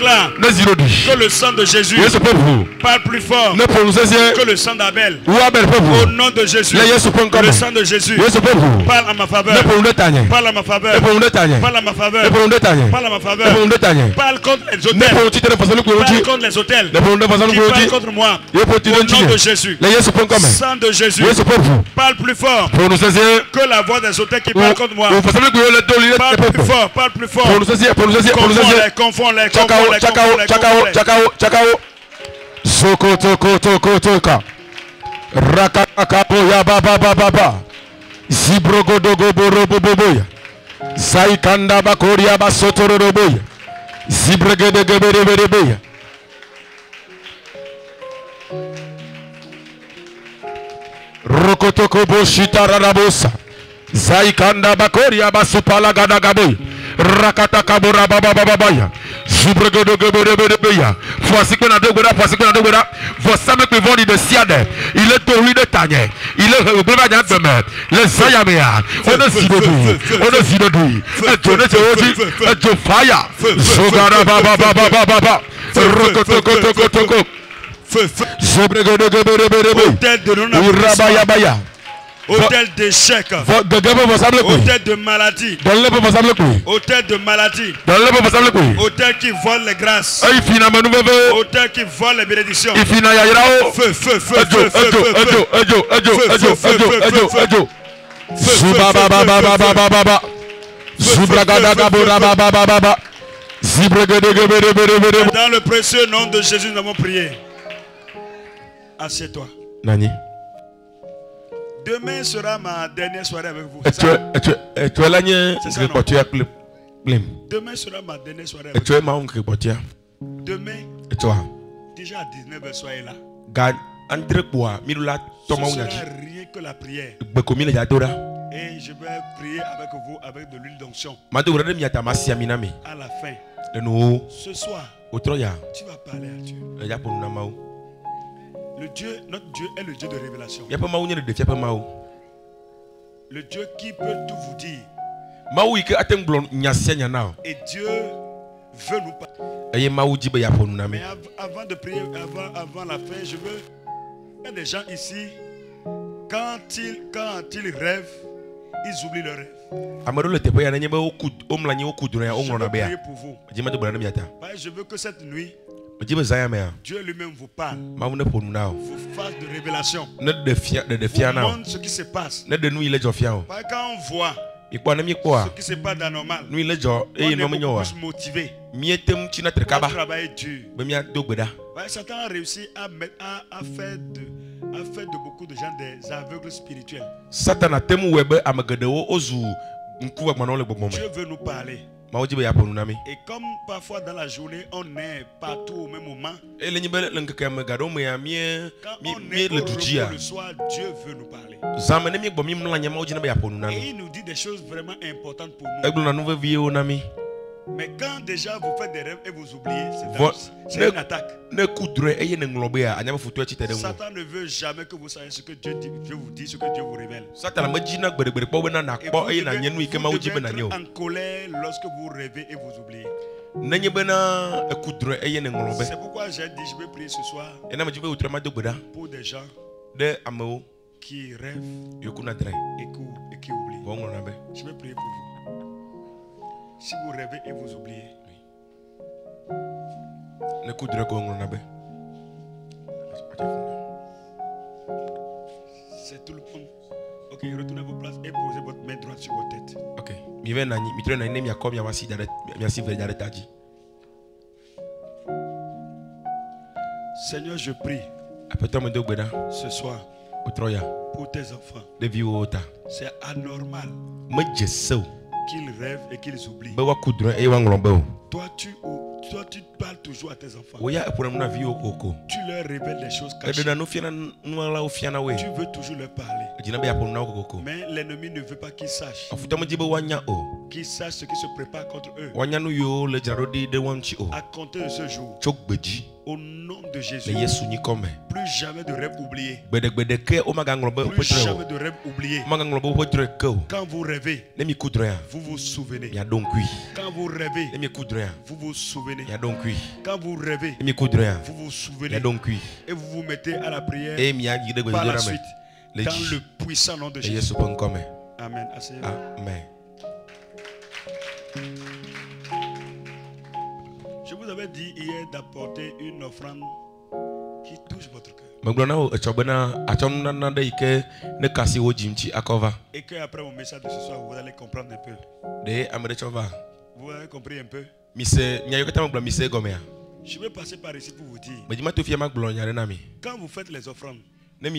Que le sang de Jésus parle plus fort que le sang d'Abel. Au nom de Jésus. Le sang de Jésus parle à ma faveur. Parle à ma faveur. Parle à ma faveur. Parle à ma faveur. Parle contre les hôtels. Parle contre les hôtels qui parlent contre moi. Au nom de Jésus. Le sang de Jésus parle plus fort que la voix des hôtels qui parlent contre moi. Parle plus fort. Confond-les. Chakao Sokotoka Rakakaboya Baba Zibrogodogoboya Saikanda Bakoria Basotoroboya Zibregedegeberebeya Rokotoko Boshita Rarabosa Zaikanda Bakoria Basupala Gadagaboy Rakata Kabora Baba Voici que voici que vont de siade. Il est tourné de tanye. Il est de les ayamea. On est si on est si de fire. Zogara baba baba baba. Hôtel d'échec, hôtel de maladie, hôtel de maladie, hôtel qui vole les grâces, hôtel qui vole les bénédictions. Feu, feu, feu, feu, dans le précieux nom de Jésus, nous avons prié. Assieds-toi. Nani. Demain sera ma dernière soirée avec vous. Tu es là, demain sera ma dernière soirée avec vous. Demain, déjà à 19h, soyez là. Ce sera rien que la prière. Et je vais prier avec vous avec de l'huile d'onction. À la fin, ce soir, tu vas parler à Dieu. Notre Dieu est le Dieu de révélation. Le Dieu qui peut tout vous dire. Et Dieu veut nous parler. Mais avant de prier, avant la fin, je veux. Il y a des gens ici, quand ils rêvent, ils oublient leur rêve. Je veux prier pour vous. Je veux que cette nuit, Dieu lui-même vous parle, vous fasse de révélation, vous montre ce qui se passe. Quand on voit ce qui se passe d'anormal, on est beaucoup plus motivé. Travailler dur. Satan a réussi à faire de beaucoup de gens des aveugles spirituels. Dieu veut nous parler. Et comme parfois dans la journée on est partout au même moment, quand on est au repos le soir, Dieu veut nous parler. Et il nous dit des choses vraiment importantes pour nous. Mais quand déjà vous faites des rêves et vous oubliez, c'est une attaque. Satan ne veut jamais que vous sachiez ce que Dieu vous dit, ce que Dieu vous révèle. Vous devez être en colère lorsque vous rêvez et vous oubliez. C'est pourquoi j'ai dit je vais prier ce soir pour des gens qui rêvent et qui oublient. Je vais prier pour vous. Si vous rêvez et vous oubliez, c'est tout le monde. Ok, retournez à vos places et posez votre main droite sur votre tête. Ok. Seigneur, je prie ce soir pour tes enfants. C'est anormal qu'ils rêvent et qu'ils oublient. Toi, tu parles toujours à tes enfants. Tu leur révèles les choses cachées. Tu veux toujours leur parler. Mais l'ennemi ne veut pas qu'ils sachent. Qu'ils sachent ce qui se prépare contre eux. À compter de ce jour, au nom de Jésus, plus jamais de rêve oublié. Plus jamais de rêve oublié. Quand vous rêvez, vous vous souvenez. Quand vous rêvez, vous vous souvenez. Quand vous rêvez, vous vous souvenez. Et vous vous mettez à la prière par la suite. Dans le puissant nom de Jésus. Amen. Amen. Je vous avais dit hier d'apporter une offrande qui touche votre cœur. Et que après mon message de ce soir, vous allez comprendre un peu. Vous avez compris un peu? Je vais passer par ici pour vous dire. Quand vous faites les offrandes, et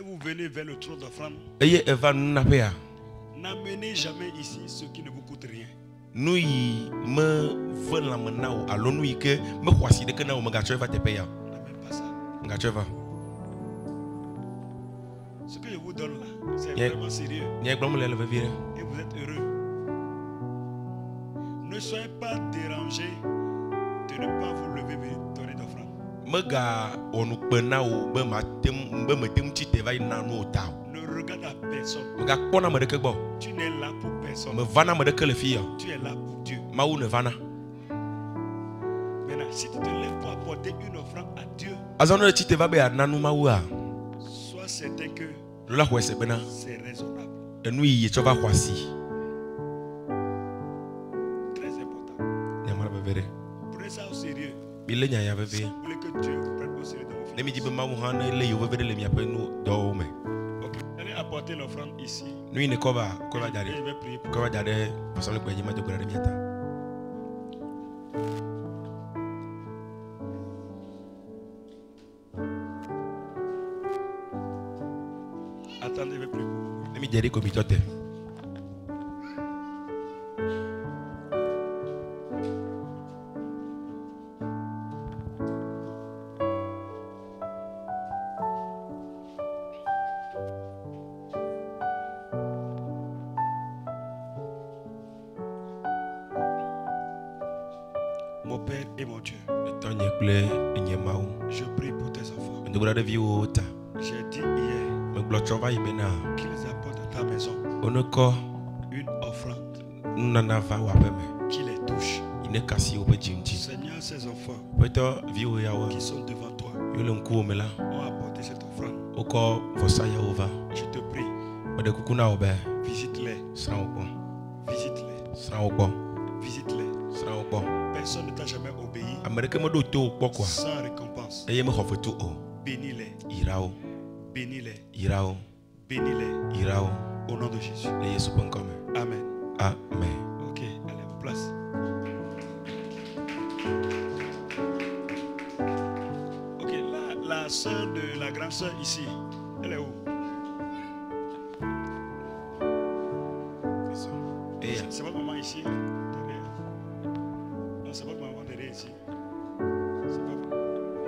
vous venez vers le trône d'offrande, n'amenez jamais ici ce qui ne vous coûte rien. N'amenez pas ça. Ce que je vous donne là, c'est vraiment sérieux. Et vous êtes heureux. Ne soyez pas dérangés de ne pas vous lever et donner d'offrande. Ne regarde à personne. Tu n'es là pour personne. Tu es là pour Dieu. Maintenant, si tu te lèves pour apporter une offrande à Dieu, sois certain que c'est raisonnable. Très important. Prenez ça au sérieux. Si vous voulez que Dieu vous prenne au sérieux dans vos finances. Ok, allez apporter l'offrande ici. Et je vais prier pour vous. Attendez, je vais prier pour vous. Mon Père et mon Dieu, je prie pour tes enfants. J'ai dit hier qu'ils apportent à ta maison une offrande qui les touche. Seigneur, ces enfants qui sont devant toi ont apporté cette offrande. Je te prie, visite-les. Visite-les. Personne ne t'a jamais obéi sans récompense. Bénis-les. Bénis-les. Bénis-les. Au nom de Jésus. Amen. Amen. Ok, allez, en place. Ok, la soeur de la grande soeur ici, elle est où? C'est votre maman ici? Non, c'est votre maman derrière ici. C'est pas vous.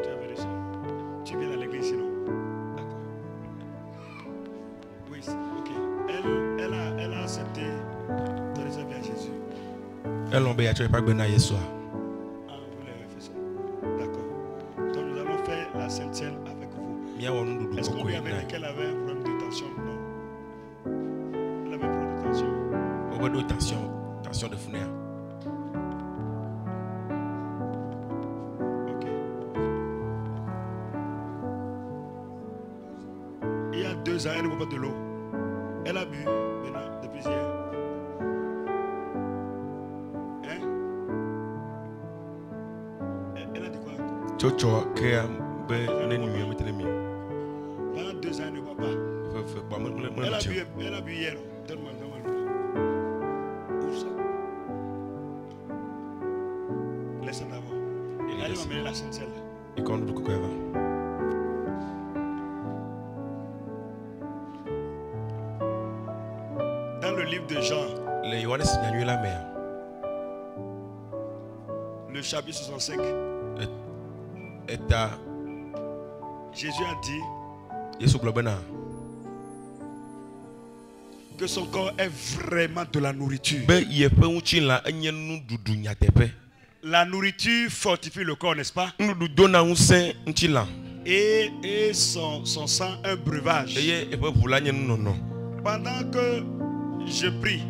Tu es venu ici. Tu viens à l'église ici, non? D'accord. Oui, ok. Elle a accepté de réserver à Jésus. Elle n'a pas besoin de Jésus. Ah, vous l'avez fait ça. D'accord. Donc nous allons faire la Sainte Seine avec vous. Est-ce qu'on lui avait dit qu'elle avait un problème de tension? Non. Elle avait un problème de tension. Tension de founéa. Ok. Il y a 2 ans, elle ne boit pas de l'eau. Elle a bu maintenant depuis hier. Hein? Elle a dit quoi? Pendant 2 ans, elle ne boit pas. Elle a bu hier. Donne-moi. Où ça? Laisse-la voir. Elle va mener la Sainte Seine là. Dans le livre de Jean, le chapitre 65, Jésus a dit que son corps est vraiment de la nourriture. La nourriture fortifie le corps, n'est-ce pas? Et son sang un breuvage. Pendant que je prie,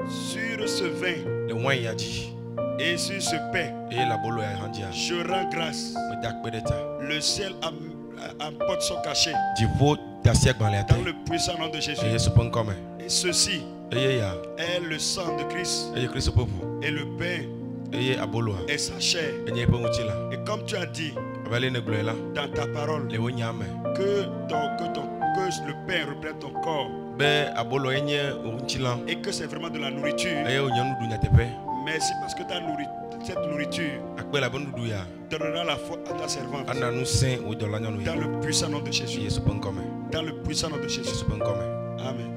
sur ce vin et sur ce pain, je rends grâce. Le ciel emporte son cachet dans le puissant nom de Jésus. Et ceci est le sang de Christ et le pain et sa chair. Et comme tu as dit dans ta parole que le pain représente ton corps et que c'est vraiment de la nourriture. Merci parce que cette nourriture donnera la foi à ta servante. Dans le puissant nom de Jésus. Dans le puissant nom de Jésus. Amen.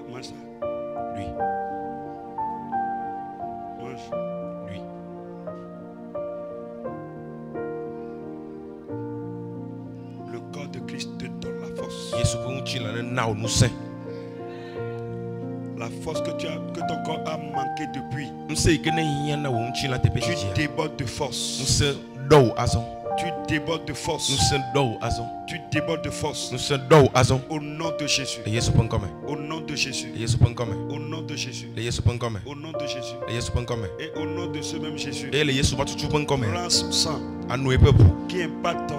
Mange ça. Lui. Mange. Lui. La force que ton corps a manqué depuis. Tu débordes de force. Tu débordes de force. Tu débordes de force. Au nom de Jésus. Au nom de Jésus. Au nom de Jésus. Au nom de Jésus. Et au nom de ce même Jésus. Prends son sang. Qui impacte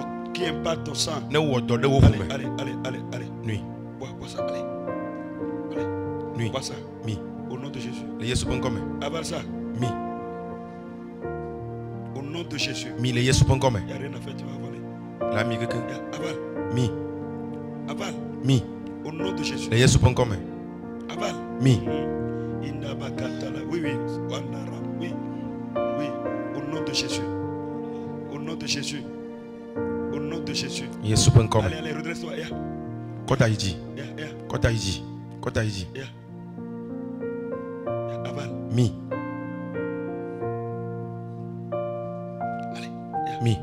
ton sang. Allez. Nuit. Bois ça. Allez. Nuit. Bois ça. Mi. Au nom de Jésus. Avale ça. Mi. Au nom de Jésus. Mi le Yesu Il n'y a rien à faire, tu vas avaler. La mi quelqu'un. Avale. Mi. Avale. Mi. Au nom de Jésus. Le Yesu Avale. Mi. Oui. Oui. Au nom de Jésus. Au nom de Jésus. Au nom de Jésus. Yesu Allez, redresse-toi. Kota iji. Avale. Mi. Mi.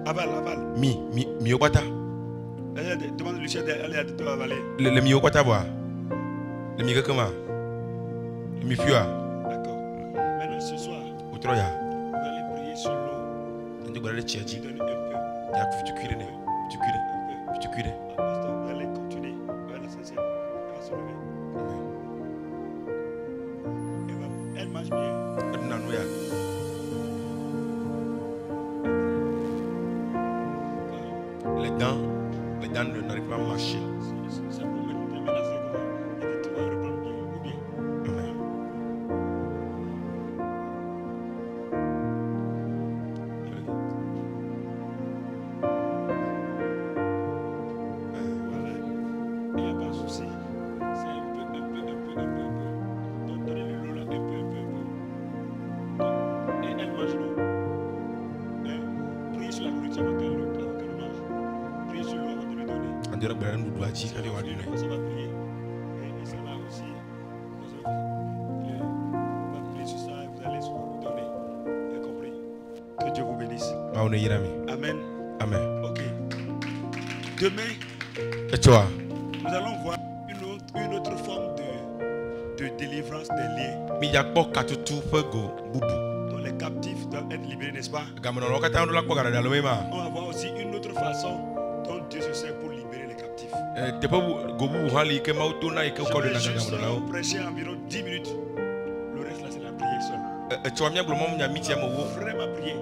Avale. Mi obata. Demande Lucien d'aller avaler. Le mi obata bois. Le mi comment? Le mi fua. D'accord. Maintenant ce soir. Outroya. Vous allez prier sur l'eau. Tu dois aller tirer. Donner un peu. Tu cuires. Pasteur, vous allez continuer. Voilà, c'est ça. Elle va se lever. Elle marche bien. Les dents ne n'arrivent pas à marcher. Ça peut maintenant c'est comment? Et tu vas reprendre bien ou bien? Amen. Voilà. Il n'y a pas de souci. C'est un peu. Donc donnez-le l'eau là, un peu. Donc, et elle mange l'eau. Priez sur la nourriture avant qu'elle mange. Priez sur l'eau avant de lui donner. On dirait que nous doit dire Ça va prier. Et ça va aussi. On va prier sur ça et vous allez vous donner. Vous avez compris? Que Dieu vous bénisse. Amen. Amen. Ok. Demain, Et toi? nous allons voir une autre forme de délivrance des liens. Donc les captifs doivent être libérés, n'est-ce pas? On va voir aussi une autre façon dont Dieu se sert pour libérer les captifs. Je vais juste prêcher environ 10 minutes. Le reste là c'est la prière seule. Vraiment prier.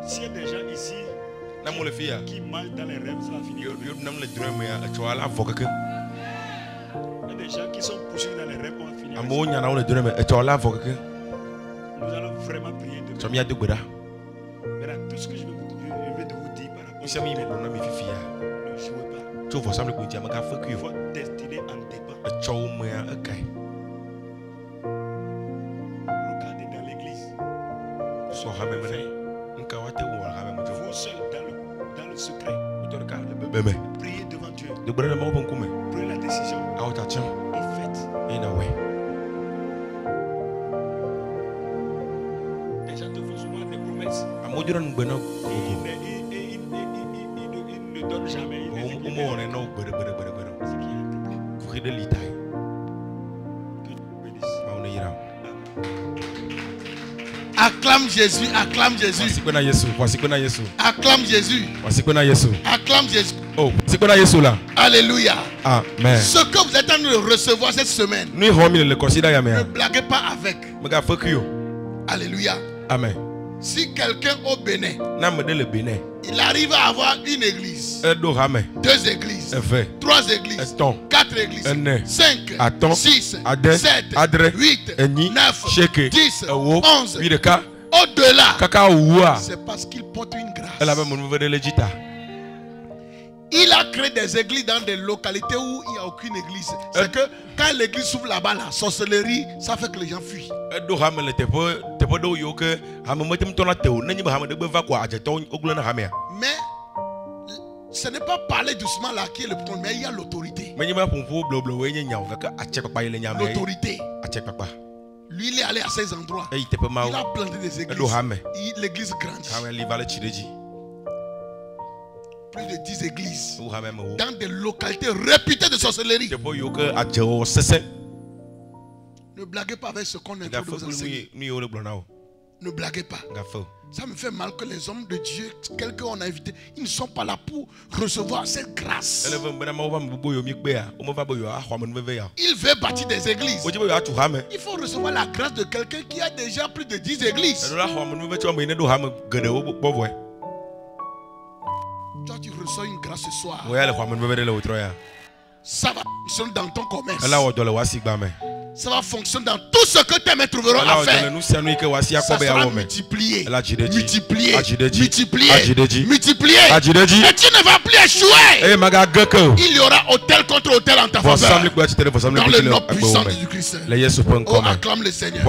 S'il y a des gens ici qui mangent dans les rêves, ça va finir. Il y a des gens qui sont poussés dans les rêves, on va finir. Nous allons vraiment prier de Dieu. Maintenant, tout ce que je vais vous dire par rapport à ne jouez pas. Votre destinée en dépend. Regardez dans l'église. Vous seul dans le secret. Priez devant Dieu. Prenez la décision. Et faites. Les gens te font souvent des promesses. Et ils ne donnent jamais. C'est qu'il y a un problème. Que Dieu bénisse. Acclame Jésus, acclame Jésus. Acclame Jésus. Acclame Jésus. Oh, c'est quoi là? Alléluia. Amen. Ce que vous êtes en train de recevoir cette semaine, ne blaguez pas avec. Alléluia. Amen. Si quelqu'un au Bénin, il arrive à avoir une église, 2 églises, 3 églises, 4 églises, 5, 6, 7, 8, 9, 10, 11, au-delà, c'est parce qu'il porte une grâce. Il a créé des églises dans des localités où il n'y a aucune église. C'est que quand l'église s'ouvre là-bas, la sorcellerie, ça fait que les gens fuient. Mais ce n'est pas parler doucement là qui est le problème, mais il y a l'autorité. L'autorité. Lui, il est allé à ces endroits. Il a planté des églises. L'église grandit. Plus de 10 églises. Dans des localités réputées de sorcellerie. Ne blaguez pas avec ce qu'on est en train de vous enseigner. Ne blaguez pas. Ça me fait mal que les hommes de Dieu, quelqu'un on a invité, ils ne sont pas là pour recevoir cette grâce. Il veut bâtir des églises. Il faut recevoir la grâce de quelqu'un qui a déjà plus de 10 églises. Toi, tu reçois une grâce ce soir. Ça va fonctionner dans ton commerce. Ça va fonctionner dans tout ce que tes mains trouveront à faire. Ça sera multiplié. Multiplié. Multiplié. Et tu ne vas plus échouer. Il y aura hôtel contre hôtel en ta faveur. Dans le nom puissant de Jésus-Christ. Oh, acclame le Seigneur.